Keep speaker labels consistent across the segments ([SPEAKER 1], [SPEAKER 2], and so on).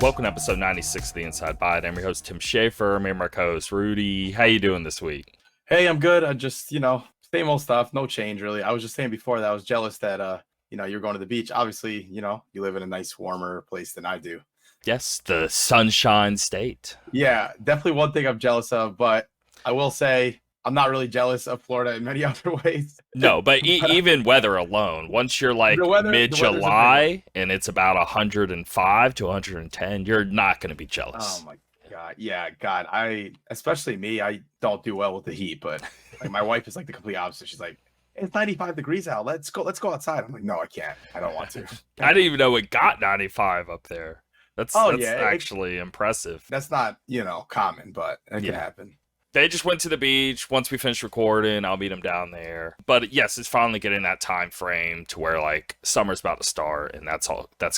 [SPEAKER 1] Welcome to episode 96 of The Inside Bite. I'm your host, Tim Schaefer. I'm here with my co-host, Rudy. How you doing this week?
[SPEAKER 2] Hey, I'm good. I just, same old stuff. No change, really. I was just saying before that I was jealous that, you're going to the beach. Obviously, you live in a nice, warmer place than I do.
[SPEAKER 1] Yes, the Sunshine State.
[SPEAKER 2] Yeah, definitely one thing I'm jealous of, but I will say I'm not really jealous of Florida in many other ways.
[SPEAKER 1] No, but
[SPEAKER 2] But
[SPEAKER 1] even weather alone, once you're like
[SPEAKER 2] the weather's a big one.
[SPEAKER 1] mid-July and it's about 105 to 110, you're not going to be
[SPEAKER 2] Oh
[SPEAKER 1] jealous.
[SPEAKER 2] my God. Yeah, God. Especially me, I don't do well with the heat, but like my wife is like the complete opposite. She's like, it's 95 degrees out. Let's go outside. I'm like, no, I can't. I don't want to.
[SPEAKER 1] I didn't even know it got 95 up there. That's
[SPEAKER 2] Oh
[SPEAKER 1] that's
[SPEAKER 2] yeah,
[SPEAKER 1] actually impressive.
[SPEAKER 2] that's not, common, but it can
[SPEAKER 1] Yeah.
[SPEAKER 2] happen.
[SPEAKER 1] They just went to the beach. Once we finish recording, I'll meet them down there. But yes, it's finally getting that time frame to where like summer's about to start, and that's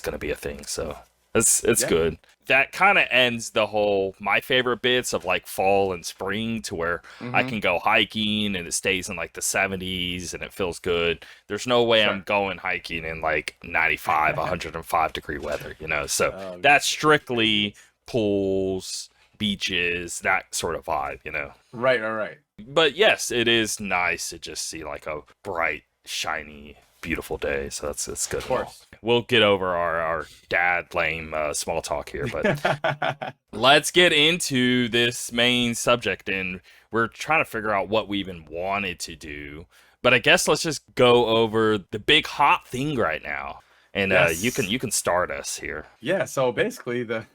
[SPEAKER 1] going to be a thing. So it's
[SPEAKER 2] Yeah.
[SPEAKER 1] good. That kind of ends the whole my favorite bits of like fall and spring to where I
[SPEAKER 2] Hmm.
[SPEAKER 1] can go hiking and it stays in like the 70s and it feels good. There's no way I'm
[SPEAKER 2] Sure.
[SPEAKER 1] going hiking in like 95, 105-degree weather, you know. So
[SPEAKER 2] Oh,
[SPEAKER 1] that's strictly
[SPEAKER 2] craziness.
[SPEAKER 1] pools, beaches, that sort of vibe, you know.
[SPEAKER 2] Right.
[SPEAKER 1] But yes, it is nice to just see like a bright, shiny, beautiful day. So that's good.
[SPEAKER 2] Of course.
[SPEAKER 1] We'll get over our dad lame small talk here, but let's get into this main subject. And we're trying to figure out what we even wanted to do. But I guess let's just go over the big hot thing right now. And you
[SPEAKER 2] Yes.
[SPEAKER 1] can start us here.
[SPEAKER 2] Yeah. So basically, the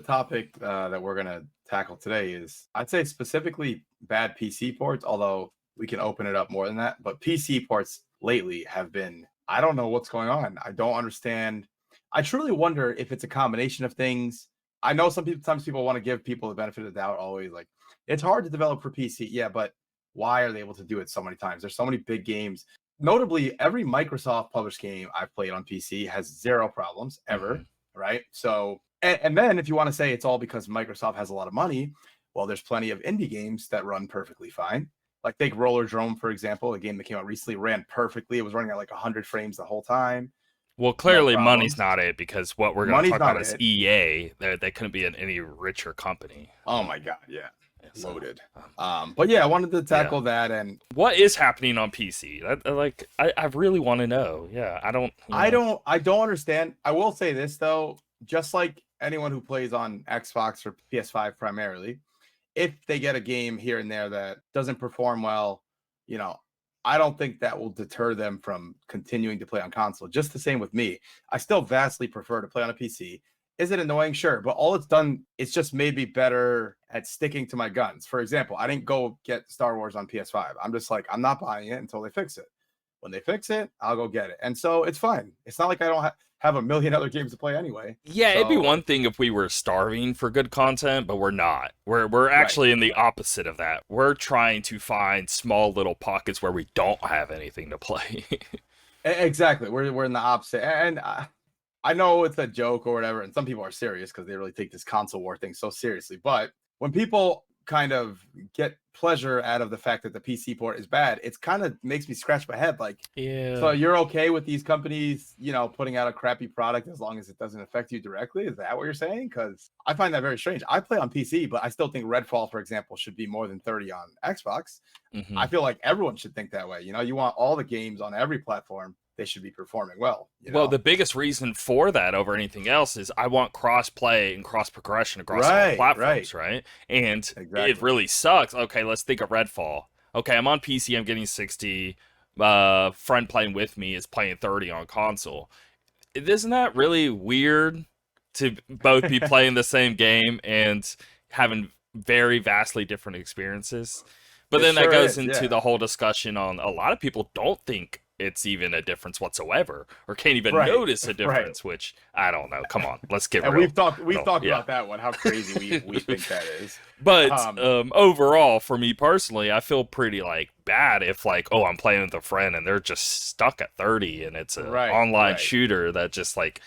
[SPEAKER 2] topic that we're gonna tackle today is, I'd say, specifically bad PC ports. Although we can open it up more than that. But PC ports lately have been. I don't know what's going on. I don't understand. I truly wonder if it's a combination of things. I know sometimes people want to give people the benefit of the doubt. Always like it's hard to develop for PC. Yeah, but why are they able to do it so many times? There's so many big games. Notably, every Microsoft published game I've played on PC has zero problems
[SPEAKER 1] Hmm.
[SPEAKER 2] ever, right? So, and then if you want to say it's all because Microsoft has a lot of money, well, there's plenty of indie games that run perfectly fine. Like take Roller Drome, for example, a game that came out recently, ran perfectly. It was running at like 100 frames the whole time,
[SPEAKER 1] Well,
[SPEAKER 2] no
[SPEAKER 1] clearly money's
[SPEAKER 2] problems.
[SPEAKER 1] not it because what we're going to
[SPEAKER 2] Money's
[SPEAKER 1] talk about
[SPEAKER 2] not
[SPEAKER 1] is
[SPEAKER 2] it.
[SPEAKER 1] EA. They couldn't be an any richer company.
[SPEAKER 2] Oh my God, yeah,
[SPEAKER 1] So,
[SPEAKER 2] loaded.
[SPEAKER 1] um,
[SPEAKER 2] But yeah, I wanted to
[SPEAKER 1] yeah.
[SPEAKER 2] tackle that, and
[SPEAKER 1] What is happening on PC? I really want to know. Yeah, I don't,
[SPEAKER 2] I don't understand. I will say this though, just like anyone who plays on Xbox or PS5 primarily, if they get a game here and there that doesn't perform well, you know, I don't think that will deter them from continuing to play on console. Just the same with me. I still vastly prefer to play on a PC. Is it annoying? Sure. But all it's done, it's just made me better at sticking to my guns. For example, I didn't go get Star Wars on PS5. I'm just like, I'm not buying it until they fix it. When they fix it, I'll go get it. And so it's fine. It's not like I don't have a million other games to play anyway.
[SPEAKER 1] Yeah, it'd be
[SPEAKER 2] So,
[SPEAKER 1] one thing if we were starving for good content, but we're not. We're
[SPEAKER 2] right.
[SPEAKER 1] actually in the opposite of that. We're trying to find small little pockets where we don't have anything to play.
[SPEAKER 2] Exactly. We're in the opposite. And I know it's a joke or whatever, and some people are serious because they really take this console war thing so seriously. But when people kind of get pleasure out of the fact that the PC port is bad, it's kind of makes me scratch my head. Like, so
[SPEAKER 1] Yeah.
[SPEAKER 2] you're okay with these companies, putting out a crappy product as long as it doesn't affect you directly? Is that what you're saying? Because I find that very strange. I play on PC, but I still think Redfall, for example, should be more than 30 on Xbox.
[SPEAKER 1] Hmm.
[SPEAKER 2] I feel like everyone should think that way. You want all the games on every platform, they should be performing well.
[SPEAKER 1] Well, the biggest reason for that over anything else is I want cross play and cross progression across all
[SPEAKER 2] Right.
[SPEAKER 1] platforms, right? And it
[SPEAKER 2] Exactly.
[SPEAKER 1] really sucks. Okay, let's think of Redfall. Okay, I'm on PC, I'm getting 60. Friend playing with me is playing 30 on console. Isn't that really weird to both be playing the same game and having very vastly different experiences? But
[SPEAKER 2] It
[SPEAKER 1] then that
[SPEAKER 2] sure
[SPEAKER 1] goes
[SPEAKER 2] is.
[SPEAKER 1] into
[SPEAKER 2] Yeah.
[SPEAKER 1] the whole discussion on a lot of people don't think it's even a difference whatsoever or can't even
[SPEAKER 2] Right.
[SPEAKER 1] notice a
[SPEAKER 2] Right.
[SPEAKER 1] difference, which I don't know. Come on, let's get
[SPEAKER 2] And
[SPEAKER 1] real.
[SPEAKER 2] we've
[SPEAKER 1] real.
[SPEAKER 2] talked
[SPEAKER 1] Yeah.
[SPEAKER 2] about that one, how crazy we think that is.
[SPEAKER 1] But
[SPEAKER 2] Um,
[SPEAKER 1] overall, for me personally, I feel pretty like bad if like, oh, I'm playing with a friend and they're just stuck at 30 and it's a online
[SPEAKER 2] right.
[SPEAKER 1] shooter that just like,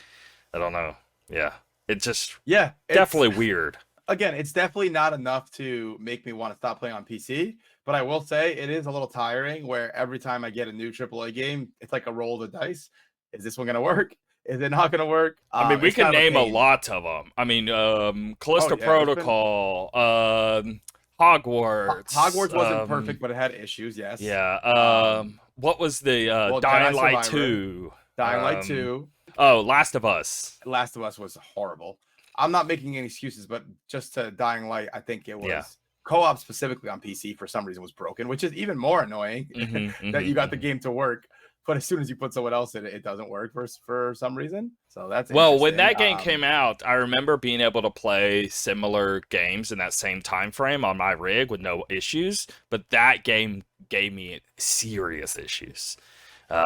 [SPEAKER 1] I don't know. Yeah. It just
[SPEAKER 2] Yeah,
[SPEAKER 1] definitely weird.
[SPEAKER 2] it's definitely not enough to make me want to stop playing on PC. But I will say it is a little tiring where every time I get a new AAA game, it's like a roll of the dice. Is this one going to work? Is it not going to work?
[SPEAKER 1] I mean, we
[SPEAKER 2] It's
[SPEAKER 1] can
[SPEAKER 2] kind of a
[SPEAKER 1] name a
[SPEAKER 2] pain.
[SPEAKER 1] lot of them. I mean,
[SPEAKER 2] Oh
[SPEAKER 1] Callisto
[SPEAKER 2] yeah, it's been
[SPEAKER 1] Protocol, Hogwarts.
[SPEAKER 2] Hogwarts wasn't perfect, but it had issues. Yes.
[SPEAKER 1] Yeah.
[SPEAKER 2] Um,
[SPEAKER 1] What was the
[SPEAKER 2] well,
[SPEAKER 1] Dying
[SPEAKER 2] Jedi
[SPEAKER 1] Light
[SPEAKER 2] Survivor,
[SPEAKER 1] 2?
[SPEAKER 2] Dying Light
[SPEAKER 1] Um,
[SPEAKER 2] 2,
[SPEAKER 1] oh, Last of Us.
[SPEAKER 2] Last of Us was horrible. I'm not making any excuses, but just to Dying Light, I think it
[SPEAKER 1] Yeah.
[SPEAKER 2] was co-op specifically on PC for some reason was broken, which is even more annoying that you got the game to work, but as soon as you put someone else in it, it doesn't work for some reason. So that's
[SPEAKER 1] Well, when
[SPEAKER 2] interesting.
[SPEAKER 1] that game came out, I remember being able to play similar games in that same time frame on my rig with no issues, but that game gave me serious issues.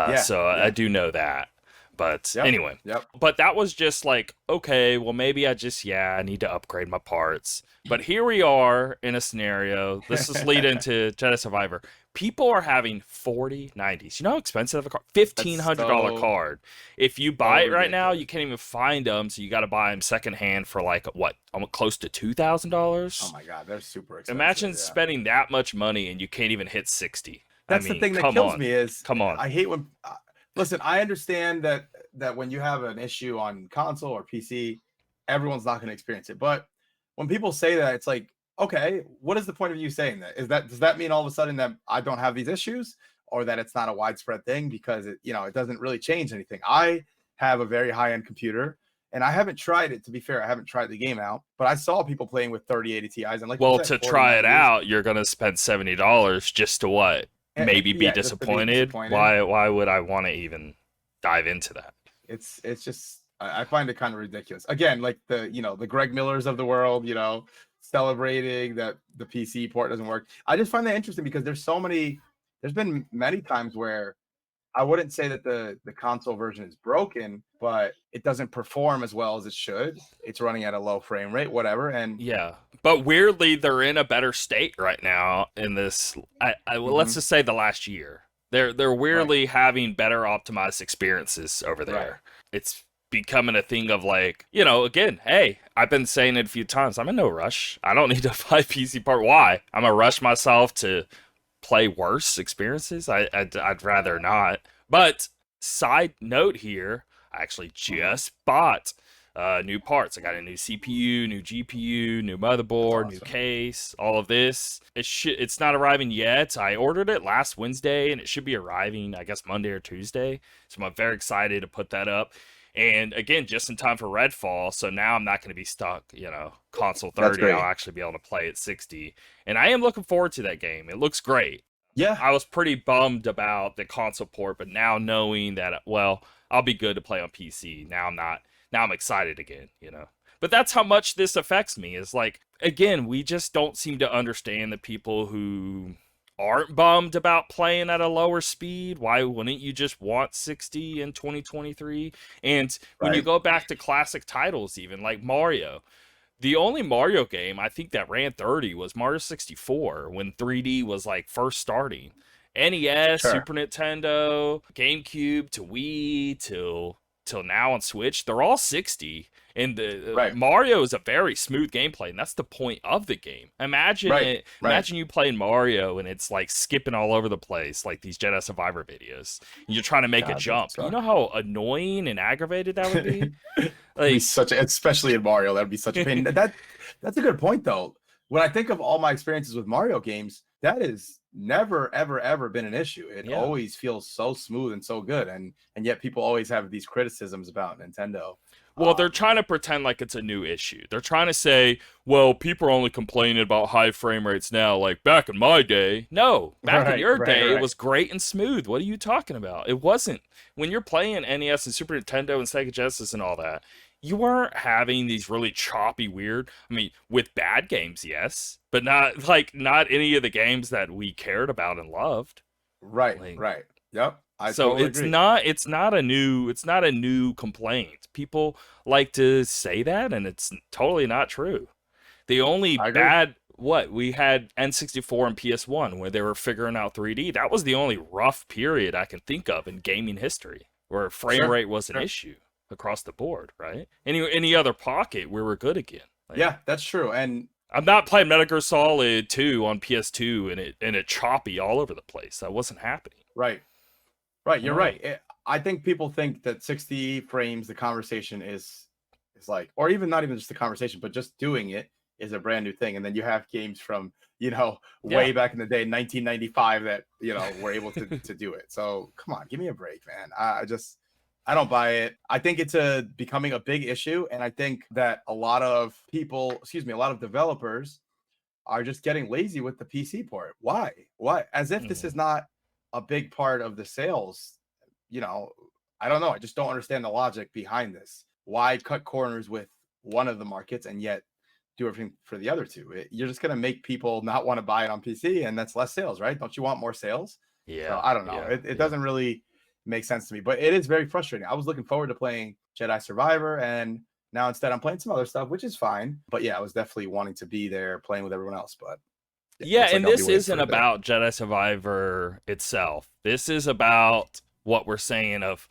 [SPEAKER 2] Yeah,
[SPEAKER 1] So I
[SPEAKER 2] yeah,
[SPEAKER 1] do know that. But
[SPEAKER 2] yep,
[SPEAKER 1] anyway,
[SPEAKER 2] yep.
[SPEAKER 1] but that was just like, okay, well, maybe I need to upgrade my parts. But here we are in a scenario. This is lead into Jedi Survivor. People are having 4090s. You know how expensive a card?
[SPEAKER 2] That's
[SPEAKER 1] $1,500 card. If you buy
[SPEAKER 2] so
[SPEAKER 1] it right now,
[SPEAKER 2] ridiculous.
[SPEAKER 1] you can't even find them. So you got to buy them secondhand for like what, almost close to $2,000.
[SPEAKER 2] Oh my god, they're super
[SPEAKER 1] Imagine
[SPEAKER 2] expensive. Yeah.
[SPEAKER 1] spending that much money and you can't even hit 60. I
[SPEAKER 2] That's the
[SPEAKER 1] mean,
[SPEAKER 2] thing that
[SPEAKER 1] come
[SPEAKER 2] kills
[SPEAKER 1] on,
[SPEAKER 2] me is
[SPEAKER 1] come on.
[SPEAKER 2] I hate when listen, I understand that when you have an issue on console or PC, everyone's not going to experience it. But when people say that, it's like, okay, what is the point of you saying that? Does that mean all of a sudden that I don't have these issues or that it's not a widespread thing because it doesn't really change anything. I have a very high-end computer and I haven't tried it, to be fair. I haven't tried the game out, but I saw people playing with 3080 Ti's and like you
[SPEAKER 1] Well,
[SPEAKER 2] said,
[SPEAKER 1] to try it
[SPEAKER 2] 4090s.
[SPEAKER 1] out, you're gonna spend $70 just to what? Maybe be
[SPEAKER 2] Yeah, just to be
[SPEAKER 1] disappointed.
[SPEAKER 2] disappointed.
[SPEAKER 1] Why would I want to even dive into that?
[SPEAKER 2] It's just I find it kind of ridiculous. Again, like the Greg Millers of the world, celebrating that the PC port doesn't work. I just find that interesting because there's been many times where I wouldn't say that the console version is broken, but it doesn't perform as well as it should. It's running at a low frame rate, whatever. And
[SPEAKER 1] Yeah, but weirdly, they're in a better state right now. In this, well, let's
[SPEAKER 2] Mhm.
[SPEAKER 1] just say the last year, they're
[SPEAKER 2] Right,
[SPEAKER 1] weirdly having better optimized experiences over
[SPEAKER 2] right,
[SPEAKER 1] there. It's becoming a thing of like, again, hey, I've been saying it a few times. I'm in no rush. I don't need to buy PC part. Why? I'm gonna rush myself to play worse experiences. I'd rather not. But side note here, I actually
[SPEAKER 2] mhm.
[SPEAKER 1] just bought new parts. I got a new CPU, new GPU, new
[SPEAKER 2] That's
[SPEAKER 1] motherboard, new
[SPEAKER 2] awesome.
[SPEAKER 1] case, all of this. It's not arriving yet. I ordered it last Wednesday and it should be arriving, I guess, Monday or Tuesday. So I'm very excited to put that up. And again, just in time for Redfall, so now I'm not going to be stuck, console
[SPEAKER 2] That's
[SPEAKER 1] 30. I'll
[SPEAKER 2] great.
[SPEAKER 1] actually be able to play at 60. And I am looking forward to that game. It looks great.
[SPEAKER 2] Yeah,
[SPEAKER 1] I was pretty bummed about the console port, but now knowing that, well, I'll be good to play on PC. Now I'm not. Now I'm excited again. But that's how much this affects me. Is like, again, we just don't seem to understand the people who aren't bummed about playing at a lower speed. Why wouldn't you just want 60 in 2023? And when you
[SPEAKER 2] right.
[SPEAKER 1] go back to classic titles, even like Mario, the only Mario game I think that ran 30 was Mario 64 when 3D was like first starting. NES,
[SPEAKER 2] Sure.
[SPEAKER 1] Super Nintendo, GameCube to Wii till now on Switch, they're all 60. And the
[SPEAKER 2] Right.
[SPEAKER 1] Mario is a very smooth gameplay, and that's the point of the game. Imagine
[SPEAKER 2] Right.
[SPEAKER 1] it.
[SPEAKER 2] Right.
[SPEAKER 1] Imagine you playing Mario and it's like skipping all over the place, like these Jedi Survivor videos. And you're trying to make a
[SPEAKER 2] God, that would
[SPEAKER 1] jump. You
[SPEAKER 2] suck.
[SPEAKER 1] know how annoying and aggravated that would be.
[SPEAKER 2] It'd be
[SPEAKER 1] Like,
[SPEAKER 2] especially in Mario, that'd be such a pain. That's a good point though. When I think of all my experiences with Mario games, that is never, ever, ever been an issue. It
[SPEAKER 1] yeah.
[SPEAKER 2] always feels so smooth and so good, and yet people always have these criticisms about Nintendo.
[SPEAKER 1] Well, they're
[SPEAKER 2] Um,
[SPEAKER 1] trying to pretend like it's a new issue. They're trying to say, well, people are only complaining about high frame rates now, like back in my day. No, back in
[SPEAKER 2] right,
[SPEAKER 1] your
[SPEAKER 2] right,
[SPEAKER 1] day, it
[SPEAKER 2] right,
[SPEAKER 1] was great and smooth. What are you talking about? It wasn't. When you're playing NES and Super Nintendo and Sega Genesis and all that, you weren't having these really choppy, weird. I mean, with bad games, yes, but not any of the games that we cared about and loved.
[SPEAKER 2] right,
[SPEAKER 1] Like,
[SPEAKER 2] right. Yep, I
[SPEAKER 1] so
[SPEAKER 2] totally
[SPEAKER 1] it's
[SPEAKER 2] agree.
[SPEAKER 1] not a new complaint. People like to say that and it's totally not true. The only
[SPEAKER 2] I agree.
[SPEAKER 1] bad what we had N64 and PS1 where they were figuring out 3D. That was the only rough period I can think of in gaming history where frame
[SPEAKER 2] Sure,
[SPEAKER 1] rate was an
[SPEAKER 2] sure.
[SPEAKER 1] issue across the board, right? Any other pocket we were good again. Like,
[SPEAKER 2] Yeah, that's true. And
[SPEAKER 1] I'm not playing Metal Gear Solid 2 on PS2 and it choppy all over the place. That wasn't happening.
[SPEAKER 2] right, right,
[SPEAKER 1] I
[SPEAKER 2] you're
[SPEAKER 1] don't know.
[SPEAKER 2] right. I think people think that 60 frames, the conversation is like, or even not even just the conversation, but just doing it is a brand new thing. And then you have games from,
[SPEAKER 1] Yeah.
[SPEAKER 2] way back in the day, 1995, that, were able to do it. So come on, give me a break, man. I don't buy it. I think it's becoming a big issue. And I think that a lot of a lot of developers are just getting lazy with the PC port. Why? Why? As if this
[SPEAKER 1] Mhm.
[SPEAKER 2] is not a big part of the sales. You know, I don't know. I just don't understand the logic behind this. Why cut corners with one of the markets and yet do everything for the other two? You're just going to make people not want to buy it on PC, and that's less sales, right? Don't you want more sales? So
[SPEAKER 1] Yeah.
[SPEAKER 2] I don't know.
[SPEAKER 1] Yeah.
[SPEAKER 2] It
[SPEAKER 1] Yeah.
[SPEAKER 2] doesn't really make sense to me, but it is very frustrating. I was looking forward to playing Jedi Survivor, and now instead I'm playing some other stuff, which is fine. But yeah, I was definitely wanting to be there playing with everyone else. But yeah,
[SPEAKER 1] Yeah,
[SPEAKER 2] looks like
[SPEAKER 1] and
[SPEAKER 2] I'll be
[SPEAKER 1] this
[SPEAKER 2] waiting for
[SPEAKER 1] isn't
[SPEAKER 2] a bit.
[SPEAKER 1] about Jedi Survivor itself. This is about what we're saying of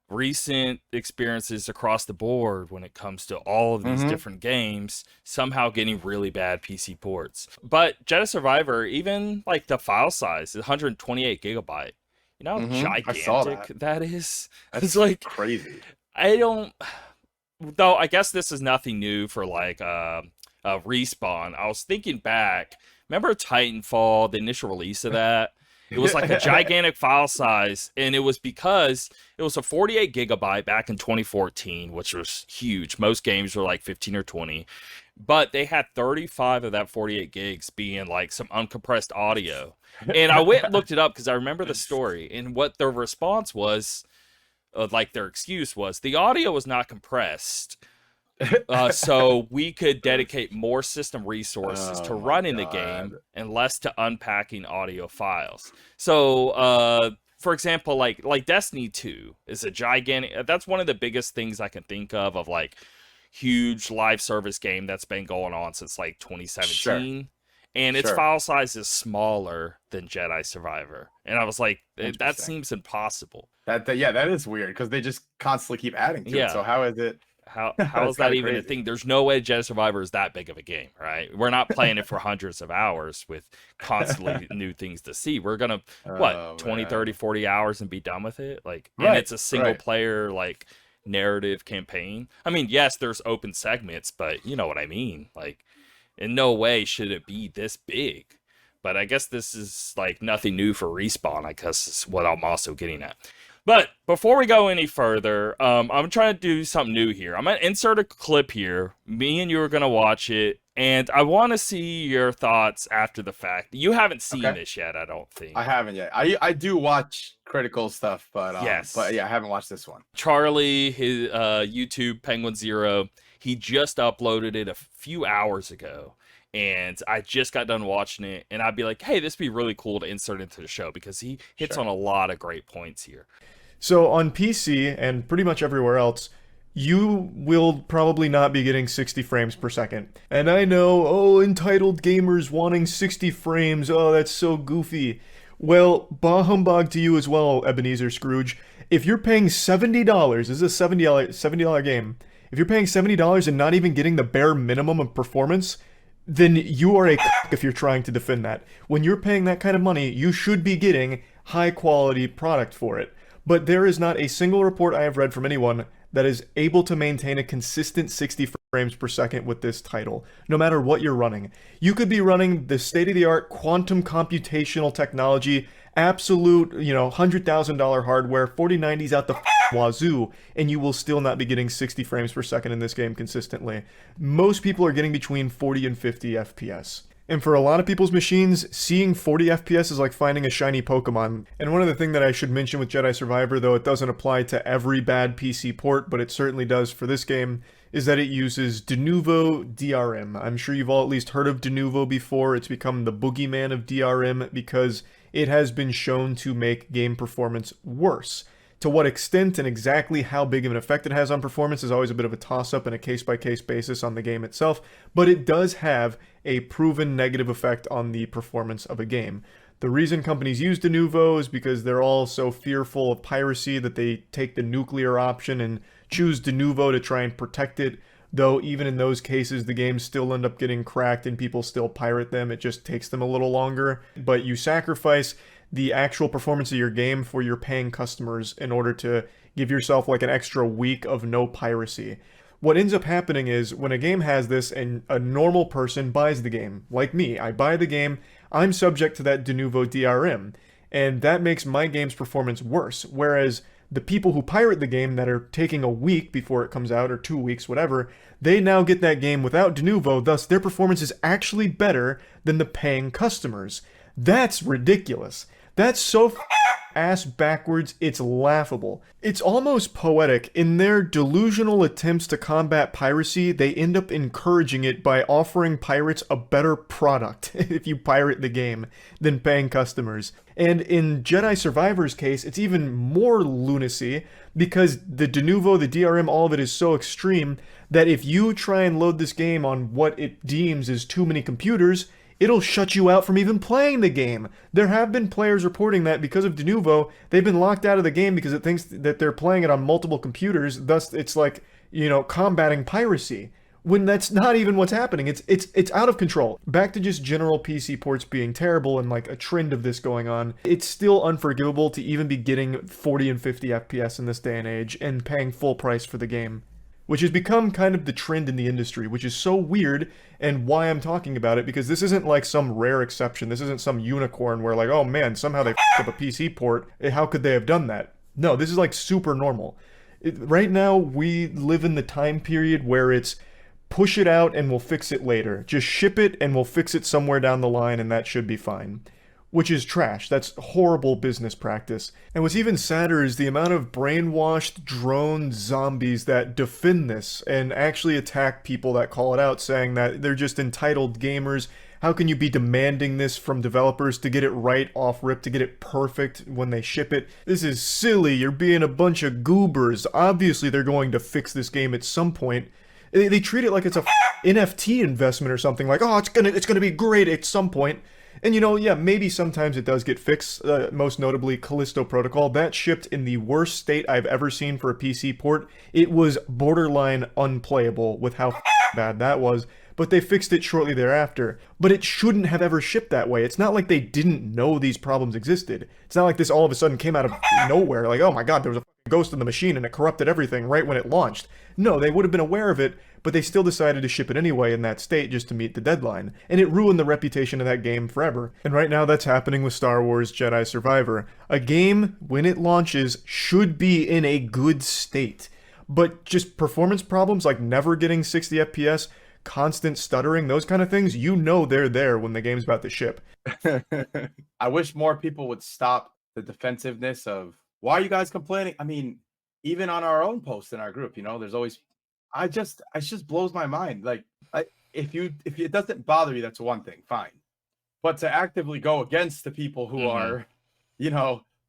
[SPEAKER 1] recent experiences across the board when it comes to all of these
[SPEAKER 2] Mm-hmm.
[SPEAKER 1] different games somehow getting really bad PC ports. But Jedi Survivor, even like the file size is 128 gigabyte. You know how
[SPEAKER 2] Mm-hmm. I saw
[SPEAKER 1] gigantic
[SPEAKER 2] that.
[SPEAKER 1] that is? It's
[SPEAKER 2] That's
[SPEAKER 1] like
[SPEAKER 2] crazy.
[SPEAKER 1] I don't though I guess this is nothing new for like Respawn. I was thinking back, remember Titanfall, the initial release of that? It was like a gigantic file size, and it was because it was a 48 gigabyte back in 2014, which was huge. Most games were like 15 or 20, but they had 35 of that 48 gigs being like some uncompressed audio. And I went and looked it up because I remember the story, and what their response was, like their excuse was, the audio was not compressed, so we could dedicate more system resources to
[SPEAKER 2] Oh my
[SPEAKER 1] running the
[SPEAKER 2] god.
[SPEAKER 1] game and less to unpacking audio files. So, for example, like Destiny 2 is a gigantic. That's one of the biggest things I can think of like huge live service game that's been going on since like
[SPEAKER 2] Sure.
[SPEAKER 1] 2017. And its
[SPEAKER 2] Sure.
[SPEAKER 1] file size is smaller than Jedi Survivor. And I was like, that
[SPEAKER 2] Interesting.
[SPEAKER 1] seems impossible.
[SPEAKER 2] Yeah, that is weird because they just constantly keep adding to it. So
[SPEAKER 1] Yeah.
[SPEAKER 2] how is it?
[SPEAKER 1] How
[SPEAKER 2] That's
[SPEAKER 1] is that
[SPEAKER 2] kind of
[SPEAKER 1] even a
[SPEAKER 2] crazy.
[SPEAKER 1] thing? There's no way Jedi Survivor is that big of a game, right? We're not playing it for hundreds of hours with constantly new things to see. We're gonna what,
[SPEAKER 2] Oh
[SPEAKER 1] 20, 30,
[SPEAKER 2] man.
[SPEAKER 1] 40 hours and be done with it? Like, and
[SPEAKER 2] Right.
[SPEAKER 1] it's a single
[SPEAKER 2] Right.
[SPEAKER 1] player like narrative campaign. I mean, yes, there's open segments, but you know what I mean. Like, in no way should it be this big. But I guess this is like nothing new for Respawn, I guess is what I'm also getting at. But before we go any further, I'm trying to do something new here. I'm going to insert a clip here. Me and you are going to watch it, and I want to see your thoughts after the fact. You haven't seen
[SPEAKER 2] Okay.
[SPEAKER 1] this yet, I don't
[SPEAKER 2] I
[SPEAKER 1] think.
[SPEAKER 2] haven't yet. I do watch critical stuff, but
[SPEAKER 1] Yes.
[SPEAKER 2] yeah, I haven't watched this one.
[SPEAKER 1] Charlie, his YouTube Penguin Zero, he just uploaded it a few hours ago, and I just got done watching it, and I'd be like, hey, this would be really cool to insert into the show because he hits
[SPEAKER 2] Sure.
[SPEAKER 1] on a lot of great points here.
[SPEAKER 3] So on PC and pretty much everywhere else, you will probably not be getting 60 frames per second. And I know, oh, entitled gamers wanting 60 frames, oh, that's so goofy. Well, bah humbug to you as well, Ebenezer Scrooge. If you're paying $70, this is a $70 game. If you're paying $70 and not even getting the bare minimum of performance, then you are a if you're trying to defend that. When you're paying that kind of money, you should be getting high quality product for it. But there is not a single report I have read from anyone that is able to maintain a consistent 60 frames per second with this title, no matter what you're running. You could be running the state-of-the-art quantum computational technology, absolute, $100,000 hardware, 4090s out the wazoo, and you will still not be getting 60 frames per second in this game consistently. Most people are getting between 40 and 50 FPS. And for a lot of people's machines, seeing 40 FPS is like finding a shiny Pokemon. And one other thing that I should mention with Jedi Survivor, though it doesn't apply to every bad PC port, but it certainly does for this game, is that it uses Denuvo DRM. I'm sure you've all at least heard of Denuvo before. It's become the boogeyman of DRM because it has been shown to make game performance worse. To what extent and exactly how big of an effect it has on performance is always a bit of a toss-up and a case-by-case basis on the game itself, but it does have a proven negative effect on the performance of a game. The reason companies use Denuvo is because they're all so fearful of piracy that they take the nuclear option and choose Denuvo to try and protect it, though even in those cases the games still end up getting cracked and people still pirate them. It just takes them a little longer. But you sacrifice the actual performance of your game for your paying customers in order to give yourself like an extra week of no piracy. What ends up happening is when a game has this and a normal person buys the game, like me, I buy the game, I'm subject to that de novo DRM, and that makes my game's performance worse. Whereas the people who pirate the game that are taking a week before it comes out, or 2 weeks, whatever, they now get that game without de novo, thus their performance is actually better than the paying customers. That's ridiculous. That's so ass backwards, it's laughable. It's almost poetic. In their delusional attempts to combat piracy, they end up encouraging it by offering pirates a better product if you pirate the game than paying customers. And in Jedi Survivor's case, it's even more lunacy because the de novo, the DRM, all of it is so extreme that if you try and load this game on what it deems as too many computers, it'll shut you out from even playing the game. There have been players reporting that because of de novo, they've been locked out of the game because it thinks that they're playing it on multiple computers, thus it's like, combating piracy. When that's not even what's happening. It's out of control. Back to just general PC ports being terrible and like a trend of this going on. It's still unforgivable to even be getting 40 and 50 FPS in this day and age and paying full price for the game, which has become kind of the trend in the industry, which is so weird, and why I'm talking about it, because this isn't like some rare exception. This isn't some unicorn where like, oh man, somehow they f***ed up a PC port. How could they have done that? No, this is like super normal. Right now, we live in the time period where it's push it out and we'll fix it later. Just ship it and we'll fix it somewhere down the line and that should be fine. Which is trash. That's horrible business practice. And what's even sadder is the amount of brainwashed drone zombies that defend this and actually attack people that call it out, saying that they're just entitled gamers. How can you be demanding this from developers to get it right off rip, to get it perfect when they ship it? This is silly. You're being a bunch of goobers. Obviously, they're going to fix this game at some point. They treat it like it's a NFT investment or something. Like, oh, it's gonna be great at some point. And yeah, maybe sometimes it does get fixed, most notably Callisto Protocol. That shipped in the worst state I've ever seen for a PC port. It was borderline unplayable with how bad that was, but they fixed it shortly thereafter. But it shouldn't have ever shipped that way. It's not like they didn't know these problems existed. It's not like this all of a sudden came out of nowhere, like, oh my god, there was a ghost in the machine and it corrupted everything right when it launched. No, they would have been aware of it, but they still decided to ship it anyway in that state just to meet the deadline. And it ruined the reputation of that game forever. And right now that's happening with Star Wars Jedi Survivor. A game, when it launches, should be in a good state. But just performance problems like never getting 60 FPS, constant stuttering, those kind of things, they're there when the game's about to ship.
[SPEAKER 2] I wish more people would stop the defensiveness of, why are you guys complaining? I mean, even on our own post in our group, there's always, it just blows my mind. Like, if it doesn't bother you, that's one thing, fine. But to actively go against the people who are,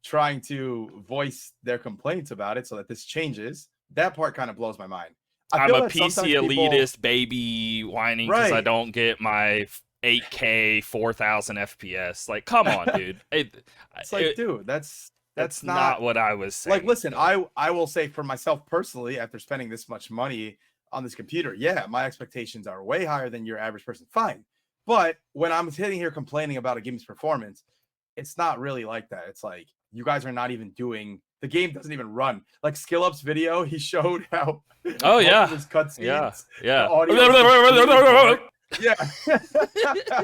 [SPEAKER 2] trying to voice their complaints about it so that this changes, that part kind of blows my mind.
[SPEAKER 1] I'm a PC elitist baby whining because I don't get my 8K 4000 FPS. Like, come on, dude.
[SPEAKER 2] It's like, dude, that's
[SPEAKER 1] not what I was saying.
[SPEAKER 2] Like, listen, I will say for myself personally, after spending this much money on this computer, yeah, my expectations are way higher than your average person. Fine. But when I'm sitting here complaining about a game's performance, it's not really like that. It's like, you guys are not even doing, the game doesn't even run. Like SkillUp's video, he showed how his cutscenes,
[SPEAKER 1] yeah.
[SPEAKER 2] Yeah.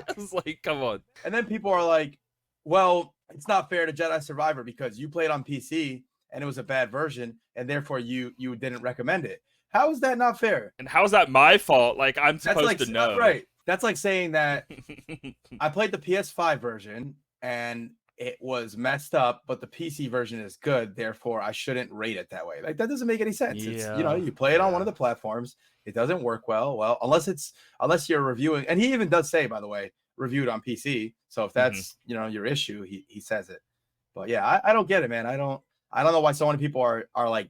[SPEAKER 1] It's like, come on.
[SPEAKER 2] And then people are like, well, it's not fair to Jedi Survivor because you played on PC and it was a bad version, and therefore you didn't recommend it. How is that not fair?
[SPEAKER 1] And how is that my fault? Like, I'm supposed to know.
[SPEAKER 2] Right. That's like saying that I played the PS5 version and it was messed up, but the PC version is good, therefore I shouldn't rate it that way. Like, that doesn't make any sense.
[SPEAKER 1] Yeah.
[SPEAKER 2] It's, you play it on one of the platforms, it doesn't work well, unless you're reviewing, and he even does say, by the way, reviewed on PC. So if that's your issue, he says it. But yeah, I don't get it, man. I don't know why so many people are like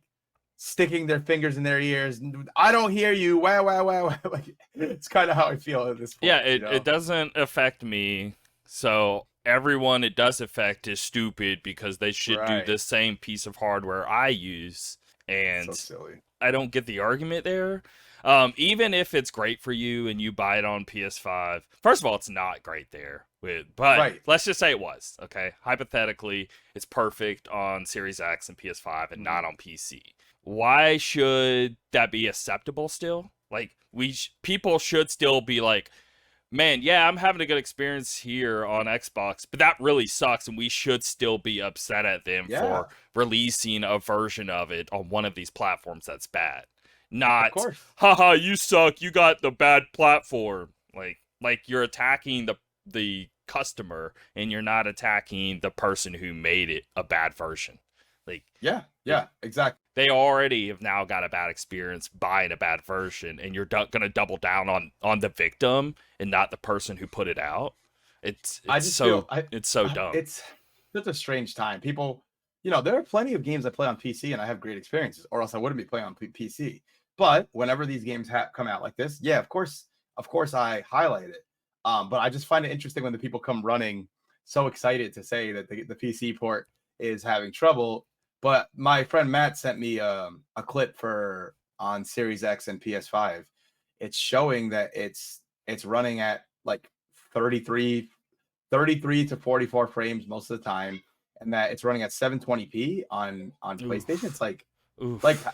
[SPEAKER 2] sticking their fingers in their ears. I don't hear you. Wow. Like, it's kind of how I feel at this point.
[SPEAKER 1] Yeah, it doesn't affect me. So everyone it does affect is stupid because they should do the same piece of hardware I use. And
[SPEAKER 2] so silly.
[SPEAKER 1] I don't get the argument there. Even if it's great for you and you buy it on PS5, first of all, it's not great there. But
[SPEAKER 2] Right.
[SPEAKER 1] let's just say it was. Okay, hypothetically, it's perfect on Series X and PS5 and not on PC. Why should that be acceptable still? Like people should still be like, man, yeah, I'm having a good experience here on Xbox, but that really sucks, and we should still be upset at them for releasing a version of it on one of these platforms that's bad. Not,
[SPEAKER 2] Of course.
[SPEAKER 1] haha, you suck, you got the bad platform. Like you're attacking the customer, and you're not attacking the person who made it a bad version. Like,
[SPEAKER 2] Yeah, exactly.
[SPEAKER 1] they already have now got a bad experience buying a bad version, and you're gonna double down on the victim and not the person who put it out. It's so dumb.
[SPEAKER 2] It's such a strange time. People, there are plenty of games I play on PC and I have great experiences, or else I wouldn't be playing on PC. But whenever these games come out like this, yeah, of course I highlight it. But I just find it interesting when the people come running so excited to say that the PC port is having trouble. But my friend Matt sent me a clip on Series X and PS5. It's showing that it's running at like 33 to 44 frames most of the time, and that it's running at 720p on PlayStation. It's like,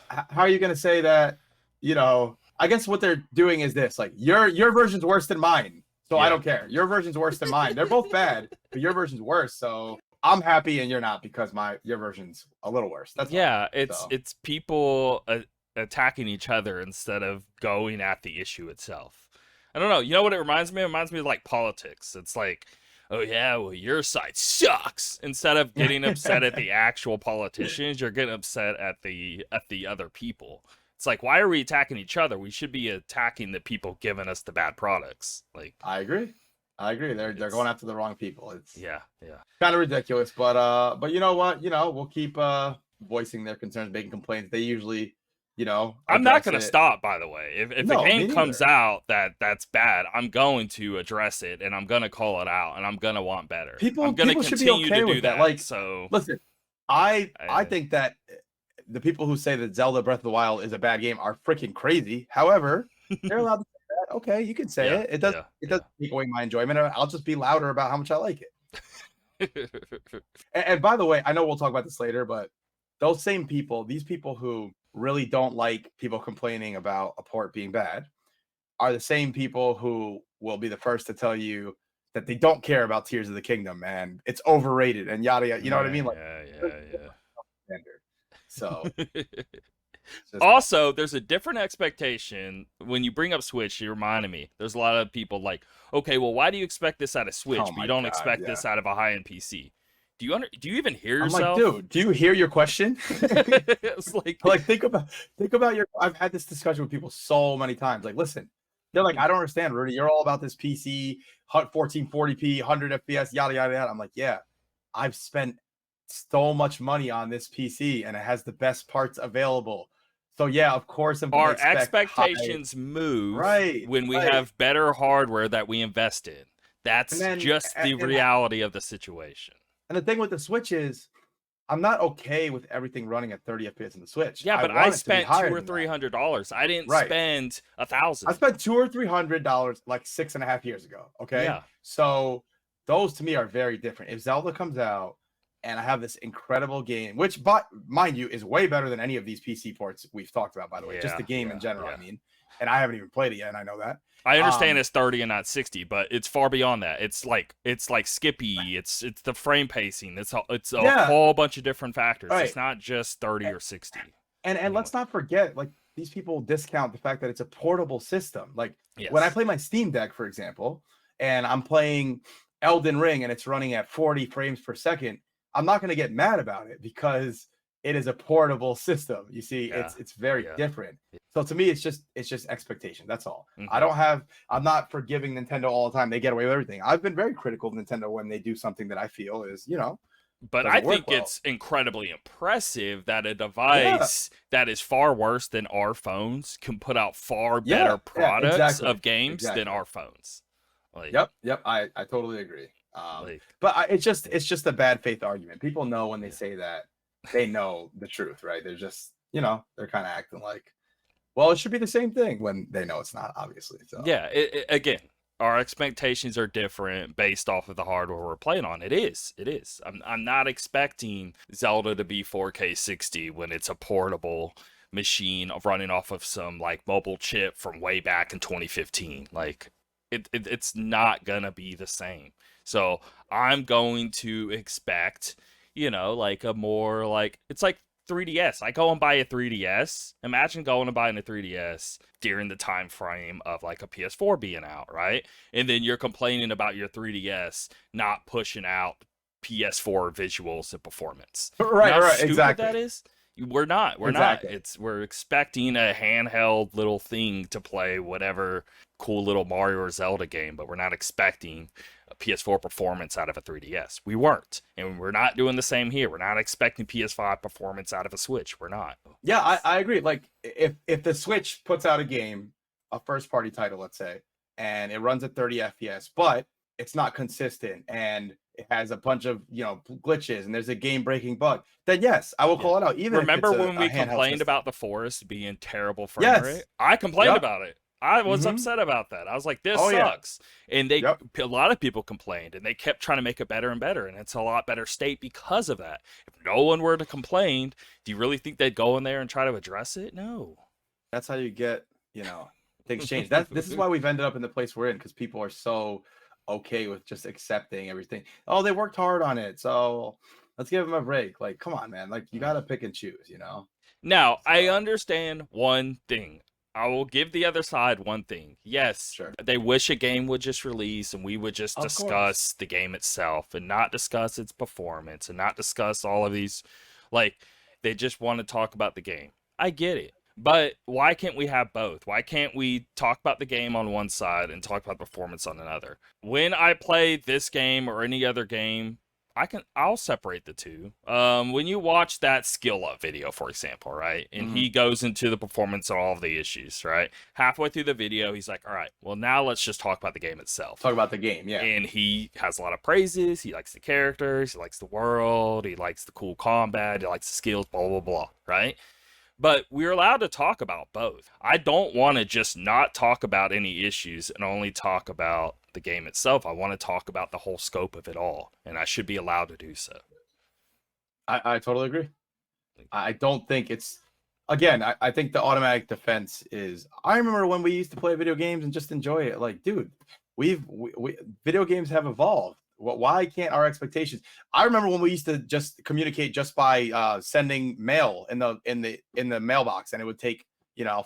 [SPEAKER 2] how are you going to say that? I guess what they're doing is this: like your version's worse than mine, so I don't care. Your version's worse than mine. They're both bad, but your version's worse, so I'm happy and you're not because your version's a little worse. That's all.
[SPEAKER 1] It's people attacking each other instead of going at the issue itself. I don't know. You know what it reminds me of? It reminds me of like politics. It's like, oh yeah, well your side sucks. Instead of getting upset at the actual politicians, you're getting upset at the other people. It's like, why are we attacking each other? We should be attacking the people giving us the bad products. Like,
[SPEAKER 2] I agree. They're going after the wrong people. It's kind of ridiculous, but you know what? We'll keep voicing their concerns, making complaints. They usually,
[SPEAKER 1] I'm not going to stop. By the way, if a game comes out that's bad, I'm going to address it and I'm going to call it out and I'm going to want better. I'm going to continue to do that.
[SPEAKER 2] Like,
[SPEAKER 1] so
[SPEAKER 2] listen, I think that the people who say that Zelda Breath of the Wild is a bad game are freaking crazy. However, they're allowed to say that. Okay, you can say it. It doesn't take away my enjoyment. I'll just be louder about how much I like it. and by the way, I know we'll talk about this later, but those same people, these people who really don't like people complaining about a port being bad, are the same people who will be the first to tell you that they don't care about Tears of the Kingdom and it's overrated and yada yada. You know what I mean? Like, So
[SPEAKER 1] also, there's a different expectation when you bring up Switch. You reminded me. There's a lot of people like, okay, well, why do you expect this out of Switch, but you don't expect this out of a high-end PC? Do you even hear yourself?
[SPEAKER 2] I'm like, dude, do you hear your question?
[SPEAKER 1] It's like
[SPEAKER 2] think about your. I've had this discussion with people so many times. Like, listen, they're like, I don't understand, Rudy. You're all about this PC, 1440p, 100 FPS, yada yada yada. I'm like, yeah, I've spent so much money on this PC and it has the best parts available. So yeah, of course,
[SPEAKER 1] our expectations move when we have better hardware that we invest in. That's just the reality of the situation.
[SPEAKER 2] And the thing with the Switch is, I'm not okay with everything running at 30 FPS in the Switch.
[SPEAKER 1] Yeah, but I spent $200 or $300. I didn't spend $1,000.
[SPEAKER 2] I spent $200 or $300 like 6.5 years ago. Okay, so those to me are very different. If Zelda comes out and I have this incredible game, which, but mind you, is way better than any of these PC ports we've talked about, by the way, just the game in general. I mean, and I haven't even played it yet, and I know that.
[SPEAKER 1] I understand it's 30 and not 60, but it's far beyond that. It's like Skippy. It's the frame pacing. It's a whole bunch of different factors. It's not just 30 or 60.
[SPEAKER 2] And let's not forget, like, these people discount the fact that it's a portable system. Like, when I play my Steam Deck, for example, and I'm playing Elden Ring and it's running at 40 frames per second, I'm not going to get mad about it because it is a portable system. You see, it's very different. So to me, it's just expectation. That's all. I'm not forgiving Nintendo all the time. They get away with everything. I've been very critical of Nintendo when they do something that I feel is,
[SPEAKER 1] but I think it's incredibly impressive that a device that is far worse than our phones can put out far better products of games than our phones. Like,
[SPEAKER 2] yep. I totally agree. But it's just a bad faith argument. People know when they say that, they know the truth, right? They're just, they're kind of acting like Well, it should be the same thing when they know it's not, obviously. So
[SPEAKER 1] Yeah, again, our expectations are different based off of the hardware we're playing on. It is. I'm not expecting Zelda to be 4K 60 when it's a portable machine running off of some like mobile chip from way back in 2015. Like it's not gonna be the same. So I'm going to expect, like a more like it's like 3DS. I go and buy a 3DS. Imagine going and buying a 3DS during the time frame of like a PS4 being out, right? And then you're complaining about your 3DS not pushing out PS4 visuals and performance.
[SPEAKER 2] right,
[SPEAKER 1] You know how
[SPEAKER 2] right,
[SPEAKER 1] stupid
[SPEAKER 2] exactly.
[SPEAKER 1] that is? We're not.
[SPEAKER 2] Exactly.
[SPEAKER 1] We're expecting a handheld little thing to play whatever cool little Mario or Zelda game, but we're not expecting a PS4 performance out of a 3DS. We weren't, and we're not doing the same here. We're not expecting PS5 performance out of a Switch. We're not.
[SPEAKER 2] Yeah, I agree. Like if the Switch puts out a game, a first party title, let's say, and it runs at 30 FPS, but it's not consistent and it has a bunch of glitches and there's a game breaking bug, then yes, I will call it out. Even
[SPEAKER 1] Remember
[SPEAKER 2] if it's
[SPEAKER 1] when we
[SPEAKER 2] handheld
[SPEAKER 1] complained
[SPEAKER 2] system.
[SPEAKER 1] about the forest being terrible frame
[SPEAKER 2] Yes.
[SPEAKER 1] rate? I complained
[SPEAKER 2] Yep.
[SPEAKER 1] about it. I was
[SPEAKER 2] Mhm.
[SPEAKER 1] upset about that. I was like, this
[SPEAKER 2] Oh, yeah.
[SPEAKER 1] sucks. And a lot of people complained and they kept trying to make it better and better. And it's a lot better state because of that. If no one were to complain, do you really think they'd go in there and try to address it? No.
[SPEAKER 2] That's how you get, things change. This is why we've ended up in the place we're in, because people are so okay with just accepting everything. Oh, they worked hard on it, so let's give them a break. Like, come on, man. Like, you gotta pick and choose,
[SPEAKER 1] Now, I
[SPEAKER 2] So-
[SPEAKER 1] understand one thing. I will give the other side one thing. Yes,
[SPEAKER 2] Sure.
[SPEAKER 1] they wish a game would just release and we would just
[SPEAKER 2] Of
[SPEAKER 1] discuss the game itself and not discuss its performance and not discuss all of these. Like, they just want to talk about the game. I get it. But why can't we have both? Why can't we talk about the game on one side and talk about performance on another? When I play this game or any other game, I'll separate the two. When you watch that skill up video, for example, right? And he goes into the performance and all of the issues, right? Halfway through the video, he's like, all right, well, now let's just talk about the game itself.
[SPEAKER 2] Talk about the game, yeah.
[SPEAKER 1] And he has a lot of praises. He likes the characters, he likes the world, he likes the cool combat, he likes the skills, blah, blah, blah, right? But we're allowed to talk about both. I don't want to just not talk about any issues and only talk about the game itself. I want to talk about the whole scope of it all, and I should be allowed to do so.
[SPEAKER 2] I totally agree. I don't think it's again, I think the automatic defense is I remember when we used to play video games and just enjoy it. Like, dude, we video games have evolved. Why can't our expectations? I remember when we used to just communicate just by sending mail in the mailbox, and it would take